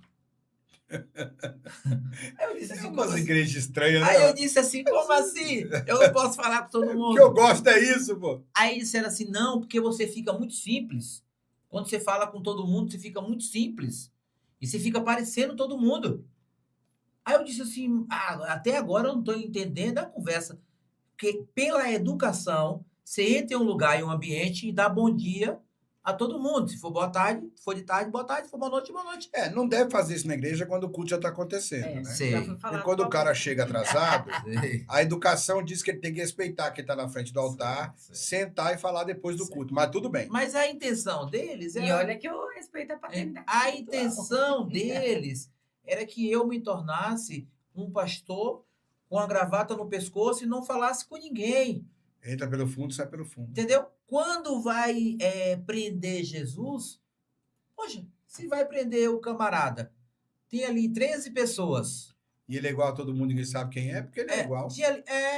Aí eu disse É assim, como umas assim? igrejas estranhas, Aí eu né? disse assim, como assim? Eu não posso falar com todo O que eu mundo. gosto é isso, pô. Aí disseram assim, não, porque você fica muito simples. Quando você fala com todo mundo, você fica muito simples. E você fica parecendo todo mundo. Aí eu disse assim, até agora eu não estou entendendo a conversa. Porque pela educação, você entra em um lugar, em um ambiente e dá bom dia a todo mundo. Se for boa tarde, se for de tarde, boa tarde. Se for boa noite, boa noite. É, não deve fazer isso na igreja quando o culto já está acontecendo, É, né? Sei. já fui Porque falar quando com o cara alguém. chega atrasado, Sei. a educação diz que ele tem que respeitar quem está na frente do altar, Sei. sentar e falar depois do Sei. culto. Mas tudo bem. Mas a intenção deles E era... olha que eu respeito a paternidade A espiritual. intenção deles era que eu me tornasse um pastor com a gravata no pescoço e não falasse com ninguém. Entra pelo fundo, sai pelo fundo. Entendeu? Quando vai prender Jesus, poxa, se vai prender o camarada, tem ali 13 pessoas. E ele é igual a todo mundo, ninguém sabe quem é, porque ele é igual.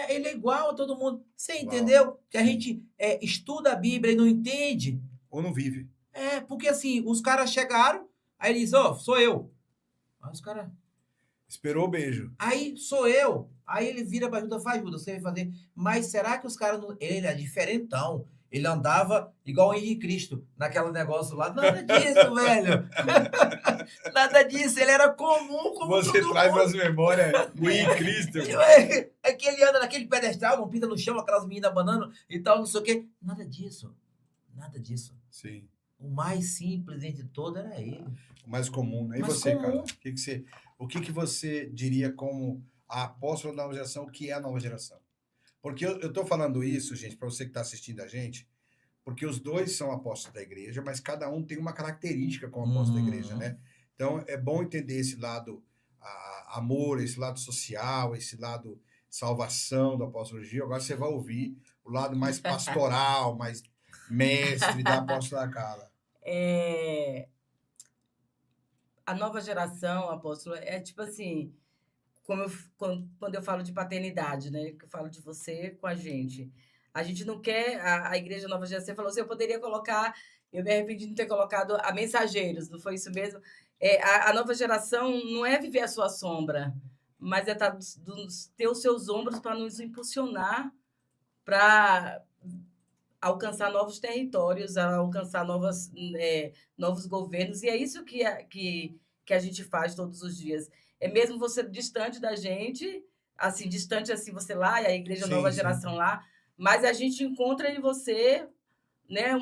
Ele é igual a todo mundo. Você Igual. entendeu? Que a Sim. gente estuda a Bíblia e não entende. Ou não vive. Porque assim, os caras chegaram, aí eles, sou eu. Aí os caras, Esperou o beijo. aí sou eu. Aí ele vira pra Judas, vai, Judas, você vai fazer. Mas será que os caras não. Ele é diferentão. Ele andava igual o Henrique Cristo, naquele negócio lá. Nada disso, velho. Nada disso. Ele era comum como Você todo traz mundo. umas memórias do em Cristo. É que ele anda naquele pedestal, não pinta no chão, aquelas meninas banando e tal, não sei o quê. Nada disso. Nada disso. Sim. O mais simples entre todos era ele. O mais comum, né? E Mais você, comum. cara? O que você diria como a apóstola da nova geração, o que é a nova geração? Porque eu tô falando isso, gente, para você que está assistindo a gente, porque os dois são apóstolos da igreja, mas cada um tem uma característica como apóstolo da igreja, né? Então, é bom entender esse lado amor, esse lado social, esse lado salvação do apóstolo Gil. Agora você vai ouvir o lado mais pastoral, mais mestre da apóstola Carla. A nova geração, apóstolo, é tipo assim, quando eu falo de paternidade, né? Que eu falo de você com a gente. A gente não quer, a Igreja Nova Geração falou assim, eu poderia colocar, eu me arrependi de não ter colocado a Mensageiros, não foi isso mesmo? A nova geração não é viver a sua sombra, mas é ter os seus ombros para nos impulsionar para alcançar novos territórios, alcançar novos governos, e é isso que a gente faz todos os dias. É mesmo você distante da gente, assim, distante assim, você lá, e a Igreja Nova Geração lá, mas a gente encontra em você, né,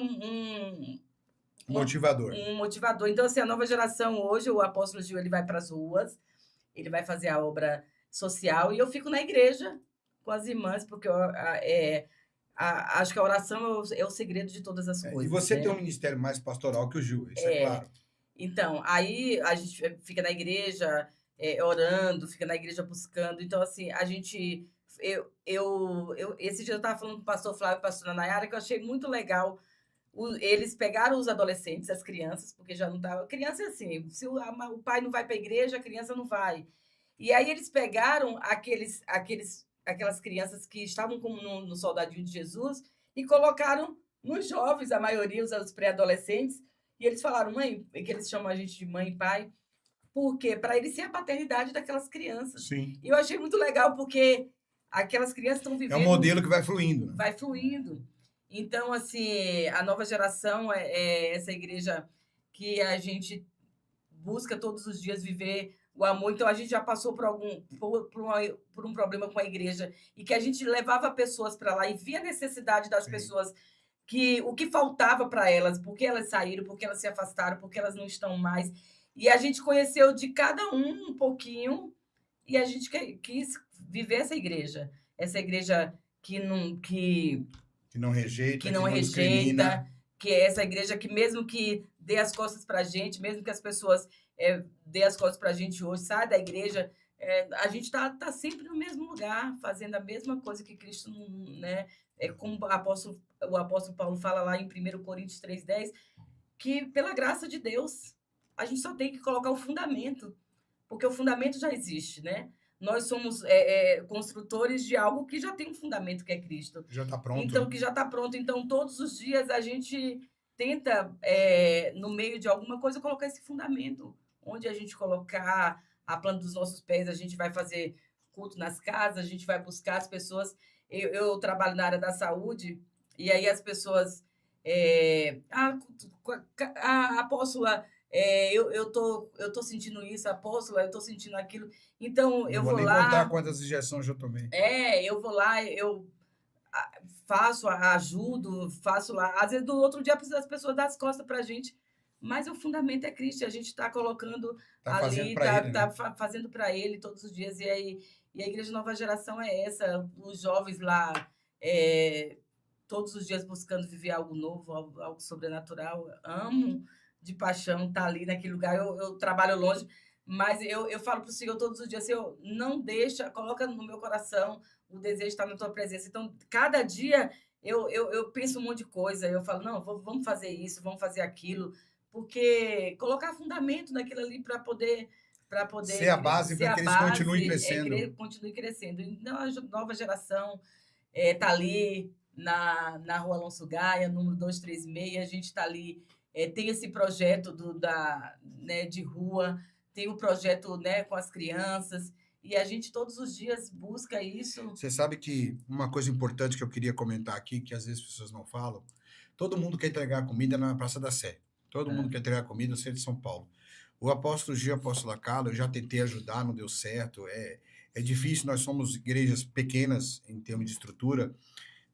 Motivador. Um motivador. Então, assim, a nova geração hoje, o apóstolo Gil, ele vai para as ruas, ele vai fazer a obra social, e eu fico na igreja com as irmãs, porque acho que a oração é o segredo de todas as coisas. E você né? tem um ministério mais pastoral que o Gil, isso é claro. Então, aí a gente fica na igreja orando, fica na igreja buscando. Então, assim, a gente... esse dia eu estava falando com o pastor Flávio e a pastora Nayara, que eu achei muito legal. Eles pegaram os adolescentes, as crianças, porque já não estava... Criança é assim, se o pai não vai para a igreja, a criança não vai. E aí eles pegaram aquelas crianças que estavam como no Soldadinho de Jesus e colocaram nos jovens, a maioria, os pré-adolescentes, e eles falaram, mãe, que eles chamam a gente de mãe e pai, porque para eles ser a paternidade daquelas crianças. Sim. E eu achei muito legal, porque aquelas crianças estão vivendo... É um modelo que vai fluindo. Né? Vai fluindo. Então, assim, a nova geração é essa igreja que a gente busca todos os dias viver o amor. Então, a gente já passou por um problema com a igreja e que a gente levava pessoas para lá e via a necessidade das pessoas, o que faltava para elas, porque elas saíram, porque elas se afastaram, porque elas não estão mais. E a gente conheceu de cada um pouquinho e a gente quis viver essa igreja que não rejeita, que é essa igreja que mesmo que dê as costas para a gente, mesmo que as pessoas dê as costas para a gente hoje, sai da igreja, a gente tá sempre no mesmo lugar, fazendo a mesma coisa que Cristo, né? Como o apóstolo Paulo fala lá em 1 Coríntios 3,10, que pela graça de Deus, a gente só tem que colocar o fundamento, porque o fundamento já existe, né? Nós somos construtores de algo que já tem um fundamento, que é Cristo. Já está pronto. Então, que já está pronto. Então, todos os dias a gente tenta, no meio de alguma coisa, colocar esse fundamento. Onde a gente colocar a planta dos nossos pés, a gente vai fazer culto nas casas, a gente vai buscar as pessoas. Eu trabalho na área da saúde, e aí as pessoas... a apóstola... eu tô sentindo isso, apóstola, eu tô sentindo aquilo. Então, eu vou lá... Não vou nem contar quantas injeções eu tomei. Eu vou lá, eu faço, ajudo, faço lá. Às vezes, do outro dia, precisa as pessoas dar as costas pra gente. Mas o fundamento é Cristo. A gente está colocando ali, fazendo para ele todos os dias. E a Igreja Nova Geração é essa. Os jovens lá, todos os dias buscando viver algo novo, algo sobrenatural. Amo de paixão estar ali naquele lugar. Eu trabalho longe, mas eu falo para o Senhor todos os dias, Senhor, não deixa, coloca no meu coração o desejo de estar na tua presença. Então, cada dia eu penso um monte de coisa. Eu falo, não, vamos fazer isso, vamos fazer aquilo, porque colocar fundamento naquilo ali para poder ser a base para que eles continuem crescendo. Continue crescendo. Então, a nova geração está ali na Rua Alonso Gaia, número 236. A gente está ali, tem esse projeto de rua, tem o projeto, né, com as crianças, e a gente todos os dias busca isso. Você sabe que uma coisa importante que eu queria comentar aqui, que às vezes as pessoas não falam, todo mundo quer entregar comida na Praça da Sé. Todo mundo quer entregar comida no centro de São Paulo. O apóstolo Gil, a apóstola Carla, eu já tentei ajudar, não deu certo. É difícil, nós somos igrejas pequenas em termos de estrutura,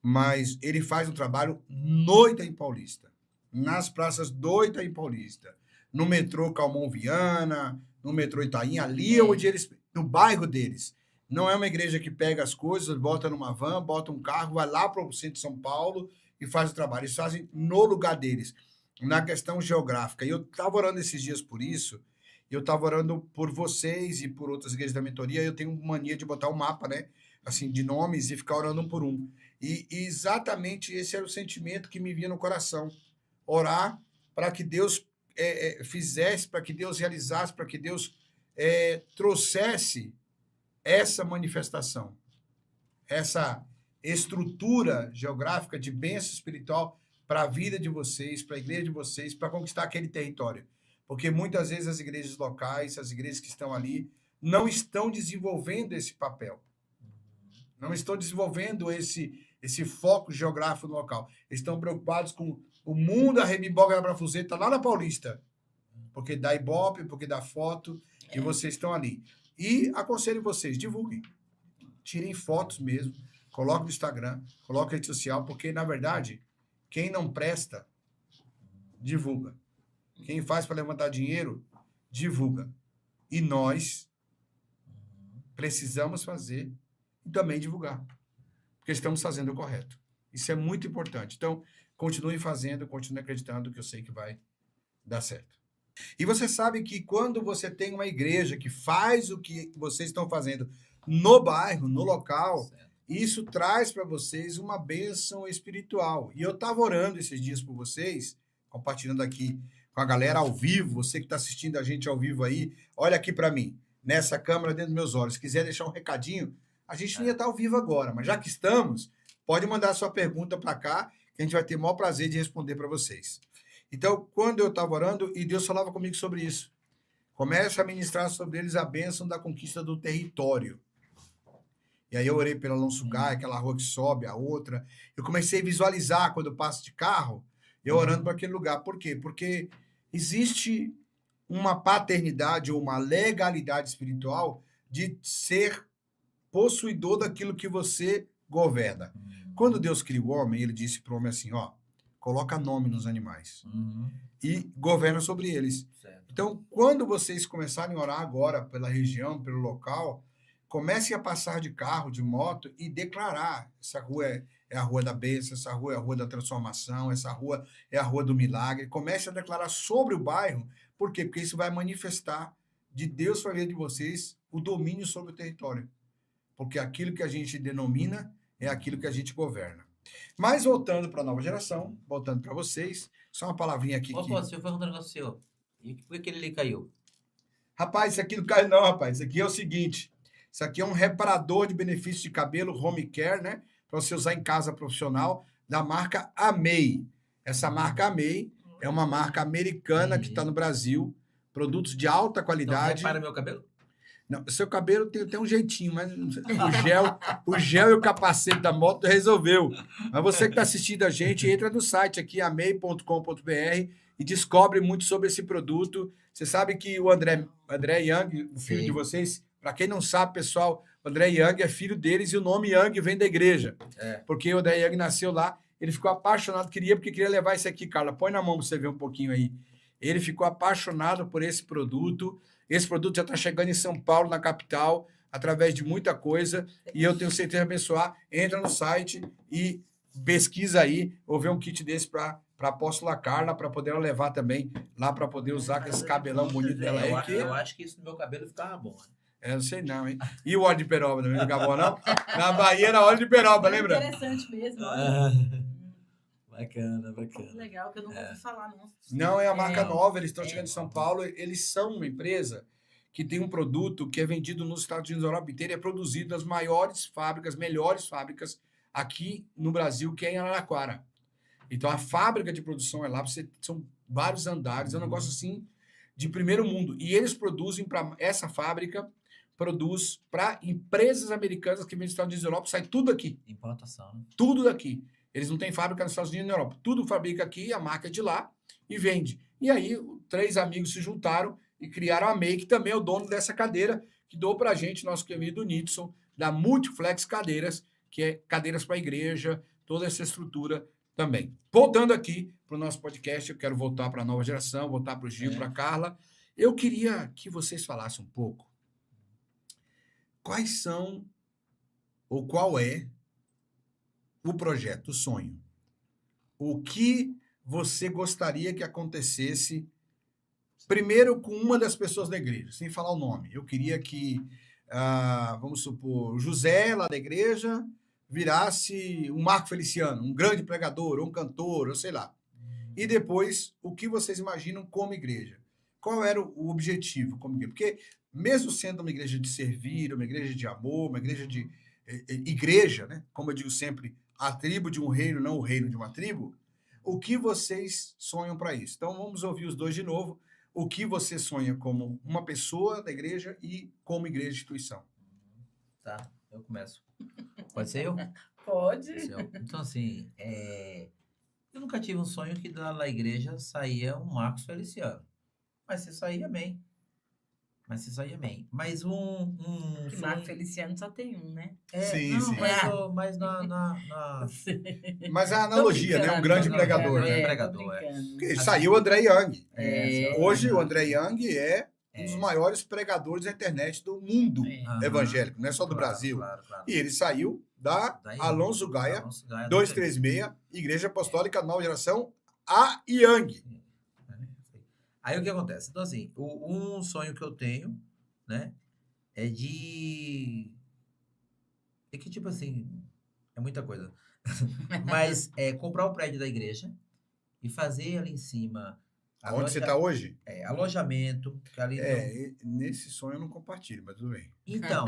mas ele faz um trabalho no Itaim Paulista, nas praças do Itaim Paulista, no metrô Calmon Viana, no metrô Itaim, ali onde eles, no bairro deles. Não é uma igreja que pega as coisas, bota numa van, bota um carro, vai lá para o centro de São Paulo e faz o trabalho. Eles fazem no lugar deles, na questão geográfica. E eu estava orando esses dias por isso, eu estava orando por vocês e por outras igrejas da mentoria. Eu tenho mania de botar um mapa, né, assim, de nomes e ficar orando um por um. E exatamente esse era o sentimento que me vinha no coração. Orar para que Deus fizesse, para que Deus realizasse, para que Deus trouxesse essa manifestação, essa estrutura geográfica de bênção espiritual para a vida de vocês, para a igreja de vocês, para conquistar aquele território. Porque muitas vezes as igrejas locais, as igrejas que estão ali, não estão desenvolvendo esse papel. Não estão desenvolvendo esse foco geográfico no local. Eles estão preocupados com o mundo, a Remiboga da Brafuzeta, lá na Paulista. Porque dá Ibope, porque dá foto, e vocês estão ali. E aconselho vocês, divulguem. Tirem fotos mesmo, coloquem no Instagram, coloquem na rede social, porque, na verdade, quem não presta, divulga. Quem faz para levantar dinheiro, divulga. E nós precisamos fazer e também divulgar. Porque estamos fazendo o correto. Isso é muito importante. Então, continue fazendo, continue acreditando que eu sei que vai dar certo. E você sabe que quando você tem uma igreja que faz o que vocês estão fazendo no bairro, no local, Certo. isso traz para vocês uma bênção espiritual. E eu estava orando esses dias por vocês, compartilhando aqui com a galera ao vivo, você que está assistindo a gente ao vivo aí, olha aqui para mim, nessa câmera dentro dos meus olhos. Se quiser deixar um recadinho, a gente não ia estar ao vivo agora, mas já que estamos, pode mandar sua pergunta para cá, que a gente vai ter o maior prazer de responder para vocês. Então, quando eu estava orando, e Deus falava comigo sobre isso, comece a ministrar sobre eles a bênção da conquista do território. E aí eu orei pela Alonso Gai, aquela rua que sobe, a outra. Eu comecei a visualizar quando eu passo de carro, eu orando para aquele lugar. Por quê? Porque existe uma paternidade ou uma legalidade espiritual de ser possuidor daquilo que você governa. Quando Deus criou o homem, ele disse para o homem assim, ó, coloca nome nos animais e governa sobre eles. Certo. Então, quando vocês começarem a orar agora pela região, pelo local, comecem a passar de carro, de moto e declarar, essa rua é a rua da bênção, essa rua é a rua da transformação, essa rua é a rua do milagre. Comece a declarar sobre o bairro. Por quê? Porque isso vai manifestar de Deus para a vida de vocês o domínio sobre o território. Porque aquilo que a gente denomina é aquilo que a gente governa. Mas voltando para a nova geração, voltando para vocês, só uma palavrinha aqui. Ô, pô, se eu perguntar um negócio seu, e por que ele ali caiu? Rapaz, isso aqui não cai não, rapaz. Isso aqui é o seguinte, isso aqui é um reparador de benefícios de cabelo, home care, né? Para você usar em casa profissional, da marca Amei. Essa marca Amei é uma marca americana que está no Brasil, produtos de alta Então, qualidade. repara meu cabelo? Não, seu cabelo tem até um jeitinho, mas não sei, o gel e o capacete da moto resolveu. Mas você que está assistindo a gente, entra no site aqui, amei.com.br, e descobre muito sobre esse produto. Você sabe que o André Young, o filho Sim. de vocês, para quem não sabe, pessoal, o André Young é filho deles e o nome Young vem da igreja. É. Porque o André Young nasceu lá, ele ficou apaixonado, porque queria levar esse aqui, Carla. Põe na mão para você ver um pouquinho aí. Ele ficou apaixonado por esse produto. Esse produto já está chegando em São Paulo, na capital, através de muita coisa. E eu tenho certeza de abençoar. Entra no site e pesquisa aí. Vou ver um kit desse para a apóstola Carla, para poder ela levar também lá, para poder usar com esse cabelão bonito dela aí. Eu acho que isso no meu cabelo ficava bom. Eu não sei não, hein? E o óleo de peroba também não ficava bom, não? Na Bahia era óleo de peroba, lembra? Interessante mesmo. Bacana, bacana. Legal, que eu nunca ouvi falar, não. Não, é a marca É. nova, eles estão chegando em São Paulo. Eles são uma empresa que tem um produto que é vendido nos Estados Unidos, na Europa inteira, é produzido nas maiores fábricas, melhores fábricas aqui no Brasil, que é em Araraquara. Então, a fábrica de produção é lá, são vários andares, é um negócio assim de primeiro mundo. E eles produzem para essa fábrica, produz para empresas americanas que vendem nos Estados Unidos e Europa, sai tudo aqui. Importação, né? Tudo daqui. Eles não têm fábrica nos Estados Unidos e na Europa. Tudo fabrica aqui, a marca é de lá e vende. E aí, 3 amigos se juntaram e criaram a Amei, que também é o dono dessa cadeira, que dou para a gente, nosso querido Nidson, da Multiflex Cadeiras, que é cadeiras para a igreja, toda essa estrutura também. Voltando aqui para o nosso podcast, eu quero voltar para a nova geração, voltar para o Gil, para a Carla. Eu queria que vocês falassem um pouco quais são, ou qual é, o projeto, o sonho. O que você gostaria que acontecesse, primeiro com uma das pessoas da igreja, sem falar o nome. Eu queria que, vamos supor, José, lá da igreja, virasse um Marco Feliciano, um grande pregador, ou um cantor, ou sei lá. E depois, o que vocês imaginam como igreja? Qual era o objetivo como igreja? Porque, mesmo sendo uma igreja de servir, uma igreja de amor, uma igreja de igreja, né? Como eu digo sempre, a tribo de um reino, não o reino de uma tribo. O que vocês sonham para isso? Então vamos ouvir os dois de novo. O que você sonha como uma pessoa da igreja e como igreja instituição? Tá, eu começo. Pode ser eu? Pode. Pode ser eu. Então, assim, eu nunca tive um sonho que da igreja saía um Marcos Feliciano. Mas se saía, amém. Mas se saía, amém. Mas um Que Marco sonho... Feliciano só tem um, né? Sim, não, sim. mas Mas a analogia, né? Um grande tô pregador, brincando, né? É, tô pregador, brincando. Porque saiu o André Young. É, Hoje o André Young é um dos É. maiores pregadores da internet do mundo É. evangélico, não é só do Claro, Brasil. Claro, claro. E ele saiu da Daí, Alonso Gaia, Alonso Gaia, 236, Igreja Apostólica Nova Geração, a Young. Aí o que acontece? Então, assim, um sonho que eu tenho, né, é de... É que, tipo assim, é muita coisa. Mas é comprar o prédio da igreja e fazer ali em cima... Onde você está hoje? Alojamento, que ali tem Nesse sonho eu não compartilho, mas tudo bem. Então,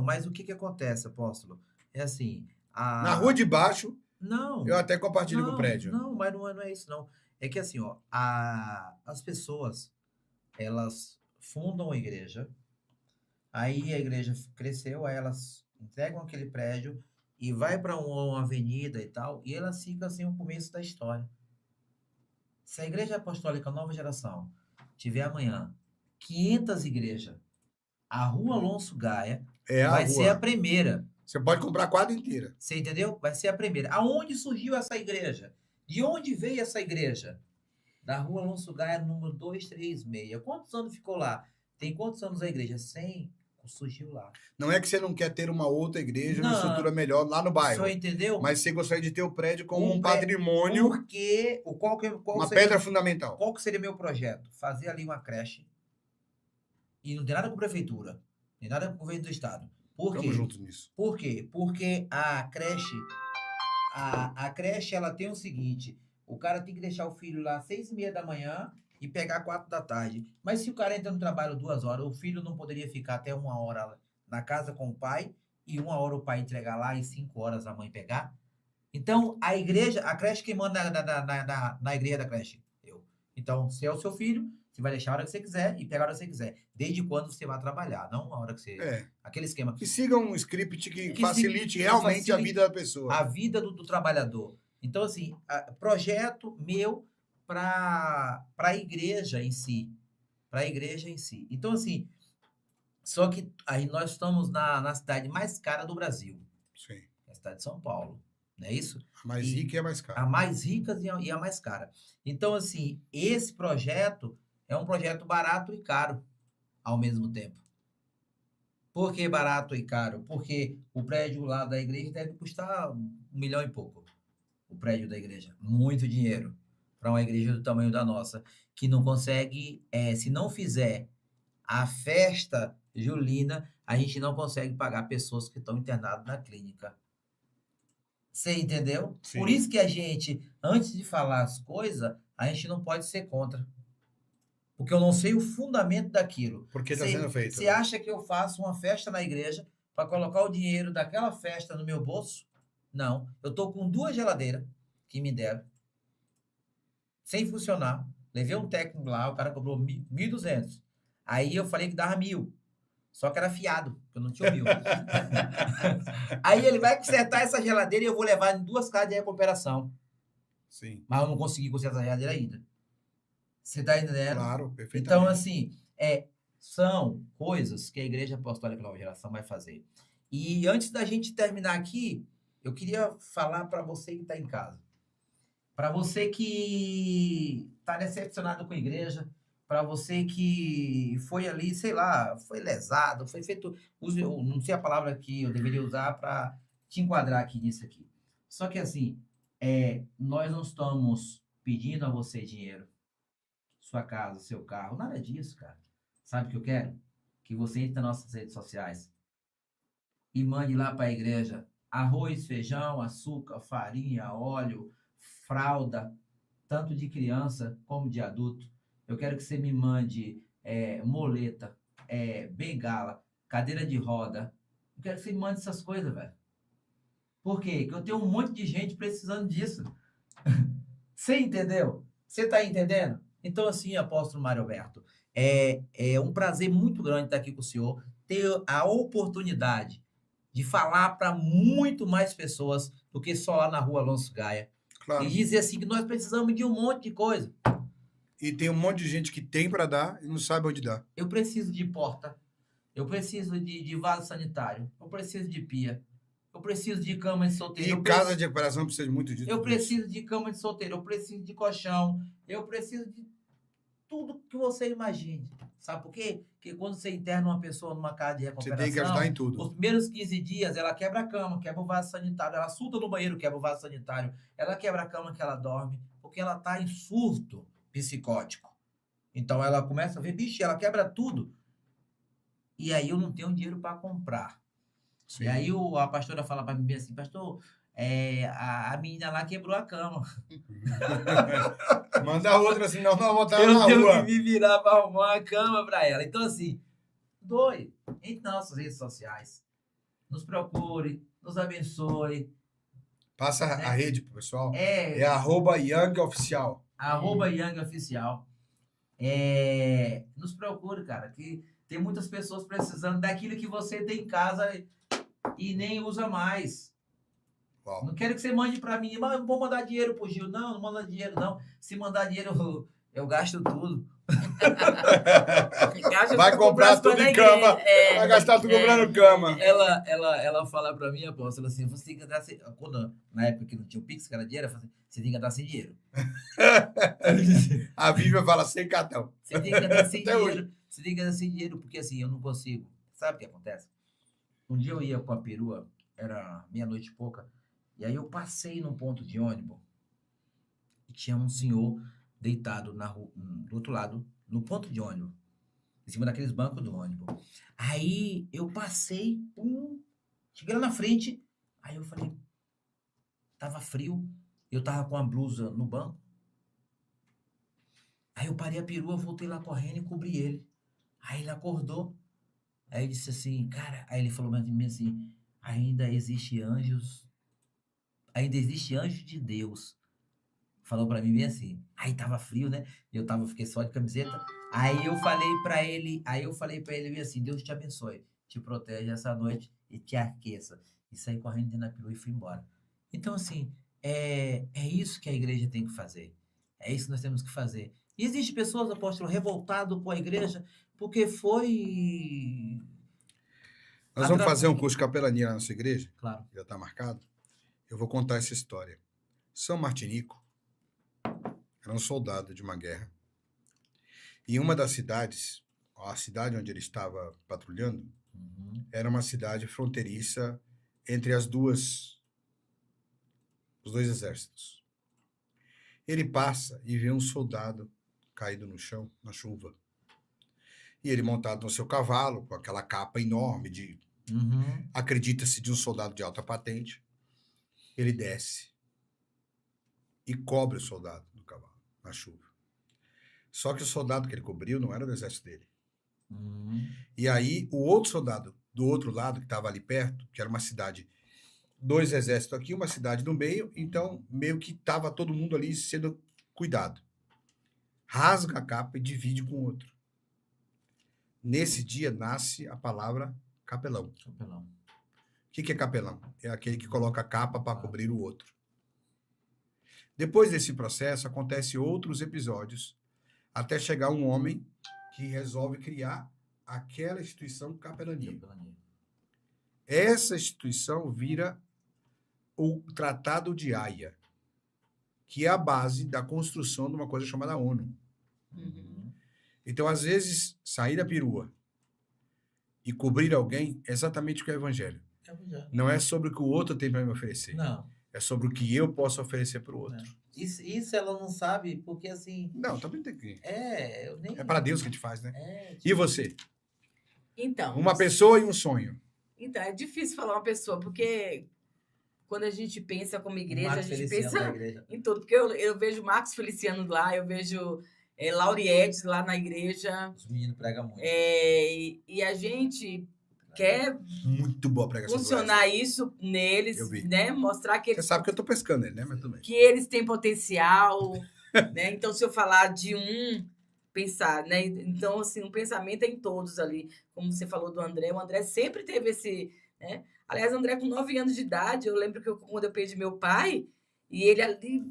mas o que acontece, apóstolo? É assim, Na rua de baixo, Não, eu até compartilho com o prédio. Não, mas não é isso, não. É que assim, ó, as pessoas, elas fundam a igreja, aí a igreja cresceu, aí elas entregam aquele prédio e vai para uma avenida e tal, e elas ficam assim o começo da história. Se a Igreja Apostólica Nova Geração tiver amanhã 500 igrejas, a Rua Alonso Gaia É a vai rua. ser a primeira. Você pode comprar a quadra inteira. Você entendeu? Vai ser a primeira. Aonde surgiu essa igreja? De onde veio essa igreja? Da Rua Alonso Gaia, número 236. Quantos anos ficou lá? Tem quantos anos a igreja? 100? Surgiu lá. Não é que você não quer ter uma outra igreja, uma Não. estrutura melhor lá no bairro. O senhor entendeu? Mas você gostaria de ter o prédio como um pré- patrimônio, Porque uma pedra fundamental. qual que seria meu projeto? Fazer ali uma creche. E não tem nada com a prefeitura. Não tem nada com o governo do estado. Por quê? Estamos juntos nisso. Por quê? Porque a creche, ela tem o seguinte, o cara tem que deixar o filho lá às 6h30 da manhã e pegar 4 da tarde. Mas se o cara entra no trabalho 2 horas, o filho não poderia ficar até 1 hora na casa com o pai e 1 hora o pai entregar lá e 5 horas a mãe pegar? Então, a creche quem manda na igreja da creche? Eu. Então, se é o seu filho, você vai deixar a hora que você quiser e pegar a hora que você quiser. Desde quando você vai trabalhar, não a hora que você... Aquele esquema. Que siga um script que Que facilite que realmente a facilite vida da pessoa. a vida do trabalhador. Então, assim, projeto meu para a igreja em si. Para a igreja em si. Então, assim, só que aí nós estamos na cidade mais cara do Brasil, Sim. a cidade de São Paulo. Não é isso? A mais rica e a mais cara. A mais rica e a mais cara. Então, assim, esse projeto é um projeto barato e caro ao mesmo tempo. Por que barato e caro? Porque o prédio lá da igreja deve custar 1 milhão e pouco. O prédio da igreja. Muito dinheiro. Para uma igreja do tamanho da nossa. Que não consegue, se não fizer a festa julina, a gente não consegue pagar pessoas que estão internadas na clínica. Você entendeu? Sim. Por isso que a gente, antes de falar as coisas, a gente não pode ser contra. Porque eu não sei o fundamento daquilo. Porque está sendo feito. Você né? acha que eu faço uma festa na igreja para colocar o dinheiro daquela festa no meu bolso? Não. Eu estou com 2 geladeiras que me deram, sem funcionar. Levei um técnico lá, o cara cobrou 1.200. Aí eu falei que dava 1.000. Só que era fiado, que eu não tinha 1.000. Aí ele vai consertar essa geladeira e eu vou levar em 2 casas de recuperação. Sim. Mas eu não consegui consertar a geladeira ainda. Você está entendendo? Claro, perfeitamente. Então, assim, são coisas que a Igreja Apostólica Nova Geração vai fazer. E antes da gente terminar aqui, eu queria falar para você que está em casa. Para você que está decepcionado com a igreja, para você que foi ali, sei lá, foi lesado, foi feito... não sei a palavra que eu deveria usar para te enquadrar aqui nisso aqui. Só que, assim, nós não estamos pedindo a você dinheiro, sua casa, seu carro, nada disso, cara. Sabe o que eu quero? Que você entre nas nossas redes sociais e mande lá para a igreja arroz, feijão, açúcar, farinha, óleo, fralda, tanto de criança como de adulto. Eu quero que você me mande moleta, bengala, cadeira de roda, Eu quero que você me mande essas coisas, velho. Por quê? Porque eu tenho um monte de gente precisando disso. Você entendeu? Você está entendendo? Então, assim, apóstolo Mário Alberto, é um prazer muito grande estar aqui com o senhor, ter a oportunidade de falar para muito mais pessoas do que só lá na rua Alonso Gaia. Claro. E dizer assim que nós precisamos de um monte de coisa. E tem um monte de gente que tem para dar e não sabe onde dar. Eu preciso de porta, eu preciso de vaso sanitário, eu preciso de pia, eu preciso de cama de solteiro. E casa de recuperação precisa de muito disso. Eu preciso de cama de solteiro, eu preciso de colchão, eu preciso de tudo que você imagine. Sabe por quê? Porque quando você interna uma pessoa numa casa de Você recuperação, tem que ajudar em tudo. os primeiros 15 dias ela quebra a cama, quebra o vaso sanitário, ela surta no banheiro, quebra o vaso sanitário, ela quebra a cama que ela dorme, porque ela está em surto psicótico. Então ela começa a ver, bicho, ela quebra tudo. E aí eu não tenho dinheiro para comprar. Sim. E aí a pastora fala para mim assim, pastor, a menina lá quebrou a cama. Manda outra, senão não vou botar Eu na tenho rua. que me virar para arrumar uma cama para ela. Então, assim, doe em nossas redes sociais. Nos procure, nos abençoe. Passa a rede pro pessoal. É @YoungOficial. @YoungOficial. Nos procure, cara, que tem muitas pessoas precisando daquilo que você tem em casa e nem usa mais. Uau. Não quero que você mande para mim, mas vou mandar dinheiro pro Gil. Não, não manda dinheiro, não. Se mandar dinheiro, eu gasto tudo. Vai comprar tudo em cama. Vai gastar tudo comprando cama. Ela fala pra mim, apóstolo, assim, você tem que andar sem... Quando, na época que não tinha o Pix, que era dinheiro, ela fala assim, você tem que andar sem dinheiro. A Vivian fala sem cartão. Você tem que andar sem Até dinheiro. hoje. Você tem que andar sem dinheiro, porque assim, eu não consigo. Sabe o que acontece? Um dia eu ia com a perua, era meia-noite e pouca, e aí eu passei num ponto de ônibus e tinha um senhor deitado na rua, do outro lado, no ponto de ônibus, em cima daqueles bancos do ônibus. Aí eu passei, cheguei lá na frente, aí eu falei, tava frio, eu tava com a blusa no banco. Aí eu parei a perua, voltei lá correndo e cobri ele. Aí ele acordou. Aí ele disse assim, cara, aí ele falou pra mim assim, ainda existe anjo de Deus. Falou pra mim bem assim. Aí tava frio, né? Fiquei só de camiseta. Aí eu falei pra ele bem assim, Deus te abençoe, te protege essa noite e te aqueça. E saí correndo dentro da perua e fui embora. Então, assim, é isso que a igreja tem que fazer. É isso que nós temos que fazer. E existem pessoas, apóstolo, revoltado com a igreja porque foi... Nós vamos fazer um curso de capelania na nossa igreja. Claro. Já está marcado. Eu vou contar essa história. São Martinico era um soldado de uma guerra. E uma das cidades, a cidade onde ele estava patrulhando, era uma cidade fronteiriça entre os dois exércitos. Ele passa e vê um soldado caído no chão, na chuva. E ele montado no seu cavalo, com aquela capa enorme de... acredita-se de um soldado de alta patente. Ele desce e cobre o soldado do cavalo, na chuva. Só que o soldado que ele cobriu não era do exército dele. E aí, o outro soldado do outro lado, que estava ali perto, que era uma cidade, 2 exércitos aqui, uma cidade no meio, então meio que estava todo mundo ali sendo cuidado. Rasga a capa e divide com o outro. Nesse dia nasce a palavra capelão. Capelão. O que é capelão? É aquele que coloca a capa para cobrir o outro. Depois desse processo, acontecem outros episódios, até chegar um homem que resolve criar aquela instituição capelania. Essa instituição vira o Tratado de Haia, que é a base da construção de uma coisa chamada ONU. Então, às vezes, sair da perua e cobrir alguém é exatamente o que é o evangelho. Não é sobre o que o outro tem para me oferecer. Não. É sobre o que eu posso oferecer para o outro. Não. Isso ela não sabe, porque assim... Não, também tem que... Eu nem... É para Deus que a gente faz, né? tipo... E você? Então... Uma pessoa e um sonho. Então, é difícil falar uma pessoa, porque quando a gente pensa como igreja, a gente pensa em tudo. Porque eu vejo Marcos Feliciano lá, eu vejo Laurietes lá na igreja. Os meninos pregam muito. E a gente quer Muito boa a pregação do funcionar isso neles, Eu vi. né? Mostrar que Wesley. Você sabe que eu tô pescando ele, né? Mas tudo bem. que eles têm potencial, né? Então, se eu falar de pensar, né? Então, assim, um pensamento é em todos ali. Como você falou do André, o André sempre teve esse, né? Aliás, o André, com 9 anos de idade, eu lembro que quando eu perdi meu pai, e ele ali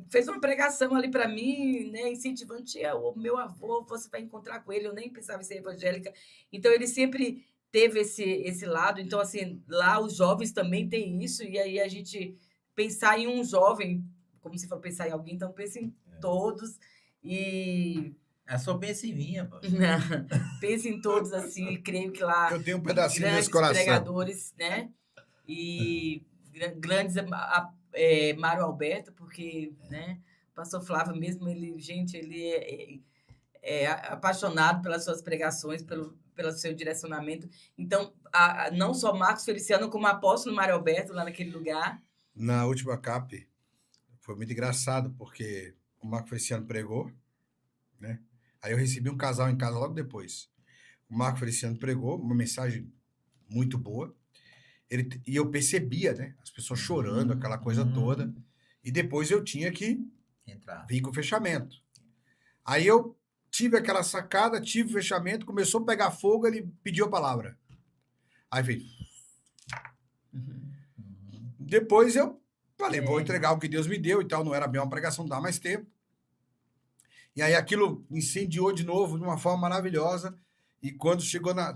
fez uma pregação ali para mim, né? Incentivando, tia, o meu avô, você vai encontrar com ele. Eu nem pensava em ser evangélica. Então, ele sempre teve esse lado. Então, assim, lá os jovens também têm isso. E aí a gente pensar em um jovem, como você falou, pensar em alguém, então pensa em todos. E Só pensa em mim, pô. pensa em todos assim, e creio que lá Eu tenho um pedacinho grandes nesse coração. pregadores, né? E grandes Mário Alberto, porque, né? O pastor Flávio mesmo, ele, gente, ele é apaixonado pelas suas pregações, pelo seu direcionamento. Então, não só Marcos Feliciano, como o apóstolo Mário Alberto, lá naquele lugar. Na última CAP, foi muito engraçado, porque o Marco Feliciano pregou, né? Aí eu recebi um casal em casa logo depois. O Marco Feliciano pregou, uma mensagem muito boa. E eu percebia, né? As pessoas chorando, aquela coisa toda. E depois eu tinha que vir com o fechamento. Aí eu tive aquela sacada, tive o fechamento, começou a pegar fogo, ele pediu a palavra. Aí veio. Depois eu falei, vou entregar o que Deus me deu e tal. Não era bem uma pregação, não dá mais tempo. E aí aquilo incendiou de novo de uma forma maravilhosa. E quando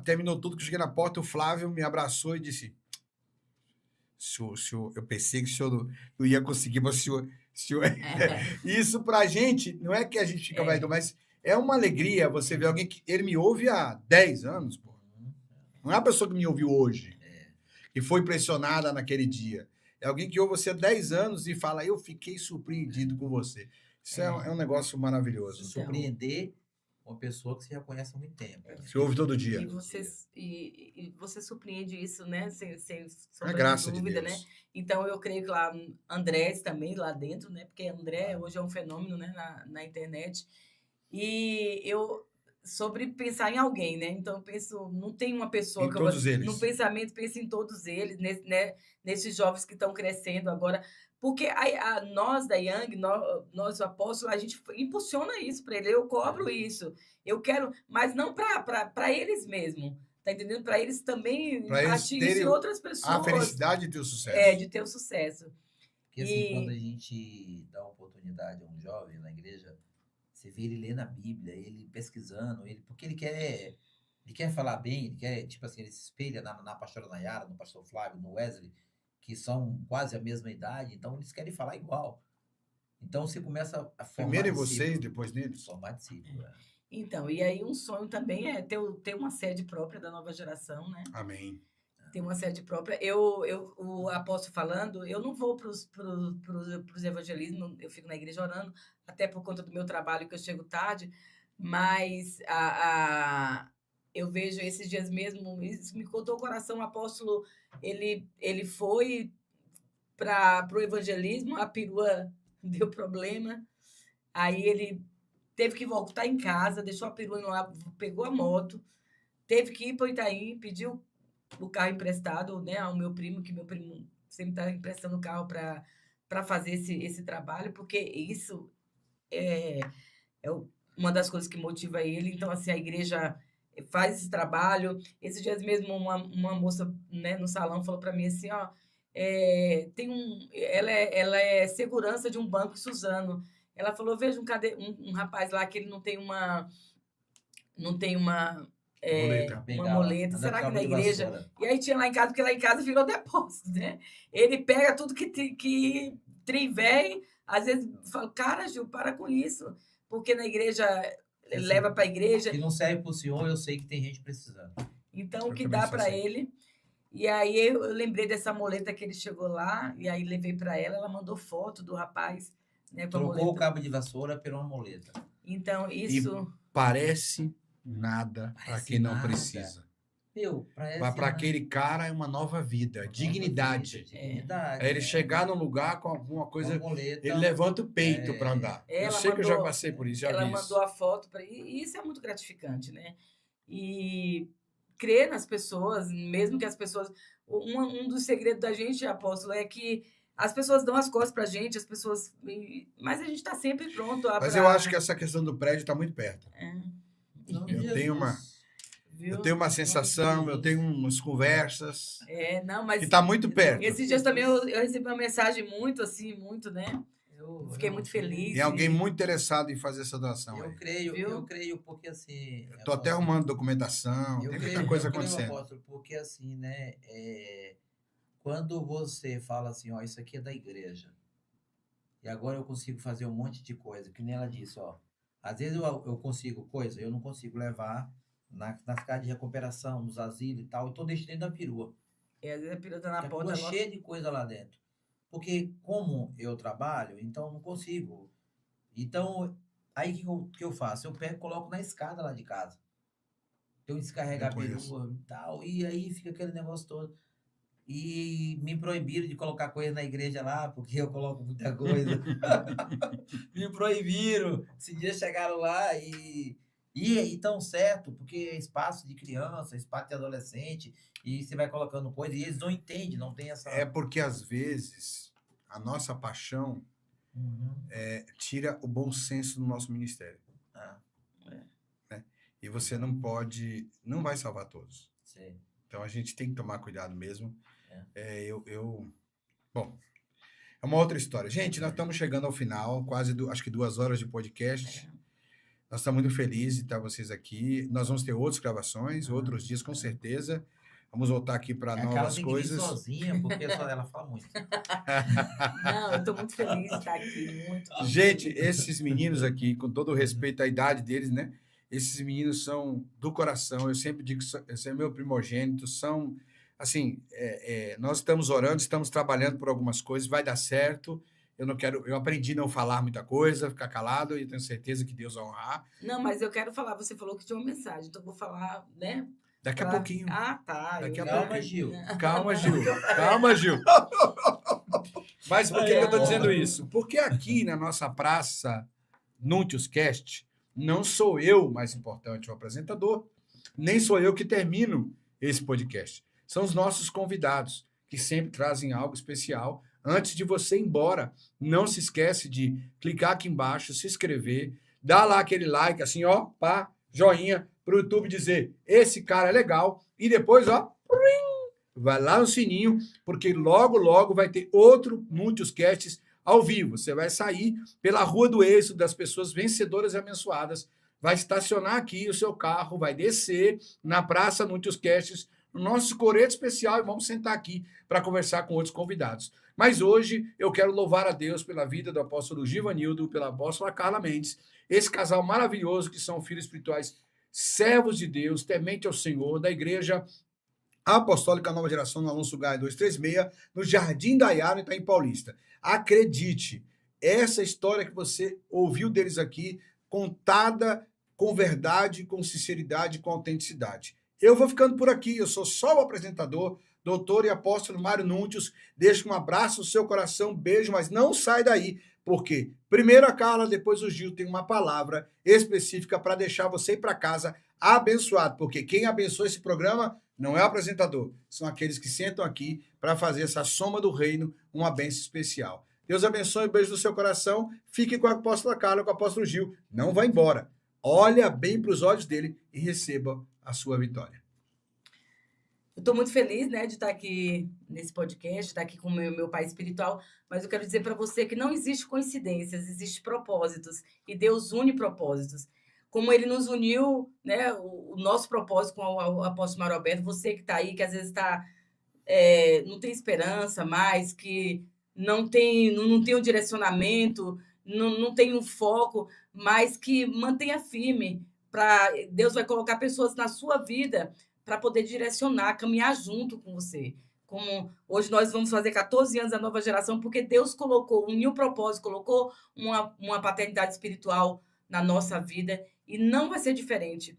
terminou tudo, que eu cheguei na porta, o Flávio me abraçou e disse: senhor, eu pensei que o senhor não ia conseguir, mas o senhor... Isso pra gente, não é que a gente fica vaidoso, mas é uma alegria você ver alguém que... Ele me ouve há 10 anos, pô. Não é uma pessoa que me ouviu hoje, que foi pressionada naquele dia. É alguém que ouve você há 10 anos e fala, eu fiquei surpreendido com você. Isso é um negócio maravilhoso. Então, surpreender uma pessoa que você já conhece há muito tempo. Você ouve todo dia. E você surpreende isso, né? Sem sombra graça de dúvida, de Deus. Né? Então, eu creio que lá, Andrés também, lá dentro, né? Porque André hoje é um fenômeno, né? Na internet. E eu... Sobre pensar em alguém, né? Então, eu penso... Não tem uma pessoa... Em todos eles. No pensamento, penso em todos eles, nesses jovens que estão crescendo agora... Porque nós da Young, nós o apóstolo, a gente impulsiona isso para ele. Eu cobro isso. Eu quero, mas não para eles mesmo. Tá entendendo? Para eles também impartir isso em outras pessoas. A felicidade de ter o sucesso. De ter o sucesso. Porque assim, quando a gente dá uma oportunidade a um jovem na igreja, você vê ele lendo a Bíblia, ele pesquisando, porque ele quer falar bem, ele quer, tipo assim, ele se espelha na pastora Nayara, no pastor Flávio, no Wesley, que são quase a mesma idade, então eles querem falar igual. Então você começa a formar primeiro em vocês, depois neles. Formar discípulo. Então, e aí um sonho também é ter uma sede própria da nova geração, né? Amém. Ter uma sede própria. O apóstolo falando, eu não vou para os evangelismos, eu fico na igreja orando, até por conta do meu trabalho, que eu chego tarde, mas eu vejo esses dias mesmo, isso me contou o coração, o apóstolo, ele foi para o evangelismo, a perua deu problema, aí ele teve que voltar em casa, deixou a perua lá, pegou a moto, teve que ir para o Itaim, pediu o carro emprestado, né, ao meu primo, que meu primo sempre está emprestando o carro para fazer esse trabalho, porque isso é uma das coisas que motiva ele. Então, assim, a igreja faz esse trabalho. Esses dias mesmo, uma moça, né, no salão falou para mim assim, ó, ela é segurança de um banco em Suzano. Ela falou, veja um rapaz lá que ele não tem uma moleta. Será que na igreja? E aí tinha lá em casa, porque lá em casa virou depósito, né? Ele pega tudo que trivém, às vezes fala, cara, Gil, para com isso. Porque na igreja, ele leva para a igreja. Que não serve para o senhor, eu sei que tem gente precisando. Então, o que dá para ele... E aí eu lembrei dessa moleta que ele chegou lá, e aí levei para ela mandou foto do rapaz. Né, trocou o cabo de vassoura por uma moleta. Então, isso... E parece nada para quem não precisa. Mas para aquele cara é uma nova vida, dignidade. Dignidade. É ele chegar num lugar com alguma coisa, moleta, ele levanta o peito para andar. Eu sei que eu já passei por isso, já ela vi mandou a foto para e isso é muito gratificante, né? E crer nas pessoas, mesmo que as pessoas... Um dos segredos da gente, apóstolo, é que as pessoas dão as costas pra gente, as pessoas... Mas a gente está sempre pronto Mas eu acho que essa questão do prédio está muito perto. Em nome de Eu tenho uma- Jesus. Viu? Eu tenho uma sensação, eu tenho umas conversas Não, mas que está muito perto. esses dias também eu recebi uma mensagem muito, assim, muito, né? Fiquei muito feliz. Tem alguém muito interessado em fazer essa doação aí. Viu? Eu creio porque assim. Tô até arrumando documentação, tem muita coisa acontecendo. Apóstolo, porque assim, né? Quando você fala assim, ó, isso aqui é da igreja, e agora eu consigo fazer um monte de coisa, que nem ela disse, ó. Às vezes eu consigo coisa, eu não consigo levar nas casas de recuperação, nos asilos e tal, então deixo dentro da perua. Às vezes a perua tá na A porta. perua cheia de coisa lá dentro. Porque como eu trabalho, então não consigo. Então, aí o que eu faço? Eu pego e coloco na escada lá de casa. Eu descarrego a perua e tal, e aí fica aquele negócio todo. E me proibiram de colocar coisa na igreja lá, porque eu coloco muita coisa. Me proibiram. Esses dias chegaram lá e tão certo, porque é espaço de criança, espaço de adolescente, e você vai colocando coisa, e eles não entendem, não tem essa... É porque, às vezes, a nossa paixão tira o bom senso do nosso ministério. Né? E você não vai salvar todos. Sim. Então, a gente tem que tomar cuidado mesmo. Bom, é uma outra história. Gente, nós estamos chegando ao final, quase, acho que 2 horas de podcast. Nós estamos muito felizes de estar vocês aqui. Nós vamos ter outras gravações, outros dias, com certeza. Vamos voltar aqui para novas coisas. Sozinha, porque ela fala muito. Não, eu estou muito feliz de estar aqui. Muito. Gente, esses meninos aqui, com todo o respeito à idade deles, né? Esses meninos são do coração. Eu sempre digo que esse é meu primogênito. São, assim, nós estamos orando, estamos trabalhando por algumas coisas, vai dar certo. Eu aprendi a não falar muita coisa, ficar calado, e tenho certeza que Deus vai honrar. Não, mas eu quero falar, você falou que tinha uma mensagem, então eu vou falar, né? Daqui a pouquinho. Tá. Calma, Gil. Calma, Gil. Calma, Gil. Mas por que eu estou dizendo isso? Porque aqui na nossa praça Núntios Cast, não sou eu mais importante o apresentador, nem sou eu que termino esse podcast. São os nossos convidados, que sempre trazem algo especial. Antes de você ir embora, não se esquece de clicar aqui embaixo, se inscrever, dar lá aquele like, assim, ó, pá, joinha, para o YouTube dizer, esse cara é legal, e depois, ó, vai lá no sininho, porque logo, logo vai ter outro Núntios Casts ao vivo. Você vai sair pela Rua do Êxito das pessoas vencedoras e abençoadas, vai estacionar aqui o seu carro, vai descer na Praça Núntios Casts, no nosso coreto especial, e vamos sentar aqui para conversar com outros convidados. Mas hoje eu quero louvar a Deus pela vida do apóstolo Givanildo, pela apóstola Carla Mendes, esse casal maravilhoso que são filhos espirituais, servos de Deus, temente ao Senhor, da Igreja Apostólica Nova Geração, no Alonso Gaia 236, no Jardim da Iara, em Itaim Paulista. Acredite, essa história que você ouviu deles aqui, contada com verdade, com sinceridade, com autenticidade. Eu vou ficando por aqui, eu sou só o apresentador, doutor e apóstolo Mário Núntios. Deixo um abraço no seu coração, beijo, mas não sai daí, porque primeiro a Carla, depois o Gil tem uma palavra específica para deixar você ir para casa abençoado, porque quem abençoa esse programa não é o apresentador, são aqueles que sentam aqui para fazer essa soma do reino, uma bênção especial. Deus abençoe, beijo no seu coração, fique com a apóstola Carla, com o apóstolo Gil, não vá embora. Olha bem para os olhos dele e receba a sua vitória. Eu estou muito feliz, né, de estar aqui nesse podcast, estar aqui com o meu pai espiritual, mas eu quero dizer para você que não existe coincidências, existem propósitos, e Deus une propósitos. Como ele nos uniu, né, o nosso propósito com o apóstolo Mário Alberto, você que está aí, que às vezes não tem esperança mais, que não tem um direcionamento, não tem um foco, mas que mantenha firme. Deus vai colocar pessoas na sua vida para poder direcionar, caminhar junto com você. Como hoje nós vamos fazer 14 anos da nova geração, porque Deus uniu o propósito, colocou uma paternidade espiritual na nossa vida, e não vai ser diferente.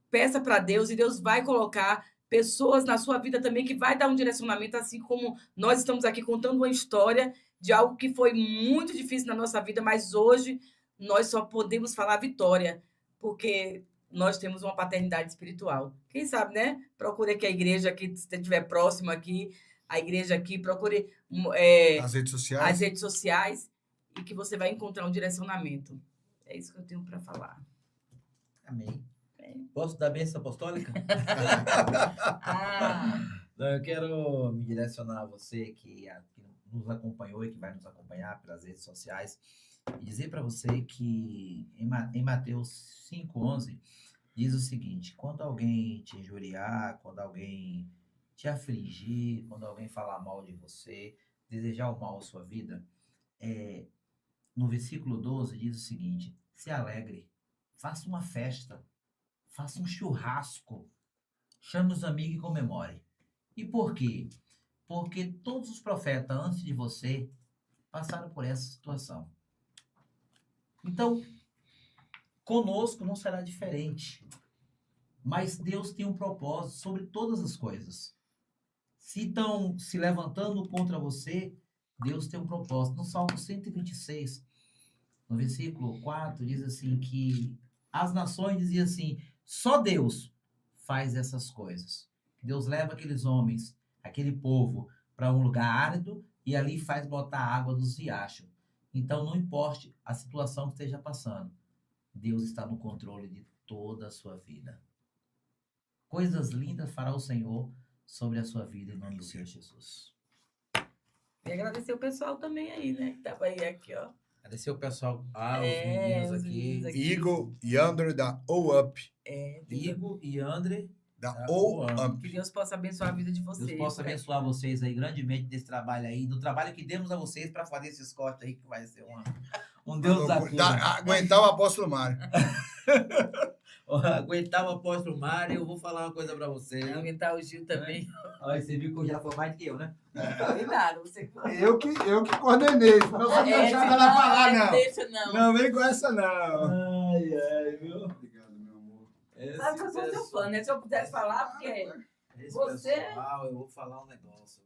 Peça para Deus, e Deus vai colocar pessoas na sua vida também que vai dar um direcionamento, assim como nós estamos aqui contando uma história de algo que foi muito difícil na nossa vida, mas hoje nós só podemos falar vitória, porque nós temos uma paternidade espiritual. Quem sabe, né? Procure aqui a igreja aqui, se você estiver próximo aqui, a igreja aqui, procure As redes as sociais. redes sociais e que você vai encontrar um direcionamento. É isso que eu tenho para falar. Amém. Posso dar bênção apostólica? Ah, Não, eu quero me direcionar a você que nos acompanhou e que vai nos acompanhar pelas redes sociais e dizer para você que em Mateus 5,11 diz o seguinte: quando alguém te injuriar, quando alguém te afligir, quando alguém falar mal de você, desejar o mal à sua vida, no versículo 12 diz o seguinte: se alegre, faça uma festa, faça um churrasco, chame os amigos e comemore. E por quê? Porque todos os profetas antes de você passaram por essa situação. Então, conosco não será diferente. Mas Deus tem um propósito sobre todas as coisas. Se estão se levantando contra você, Deus tem um propósito. No Salmo 126, no versículo 4, diz assim que as nações diziam assim: só Deus faz essas coisas. Deus leva aqueles homens, aquele povo, para um lugar árido e ali faz botar água dos riachos. Então, não importe a situação que esteja passando, Deus está no controle de toda a sua vida. Coisas lindas fará o Senhor sobre a sua vida, em nome do Senhor Jesus. e agradecer o pessoal também aí, né? Que tava aí aqui, ó. Agradecer o pessoal, Os meninos aqui. Igor e André da O-Up. Igor e André, Da Da O-Up. Que Deus possa abençoar a vida de vocês. Deus possa né? abençoar vocês aí grandemente desse trabalho aí, do trabalho que demos a vocês para fazer esses cortes aí, que vai ser um Deus da cura. Aguentar o apóstolo Mário. Aguentar o apóstolo Mário, eu vou falar uma coisa para vocês. Aguentar o Gil também. Olha, você viu que eu já foi mais que eu, né? Cuidado, você. Eu que coordenei. Não vou deixar ela falar, não. Deixa, não. Não vem com essa, não. Ai, viu? Obrigado, meu amor. Sabe que eu sou seu fã, né? Se eu pudesse falar, porque Esse você- pessoal, eu vou falar um negócio.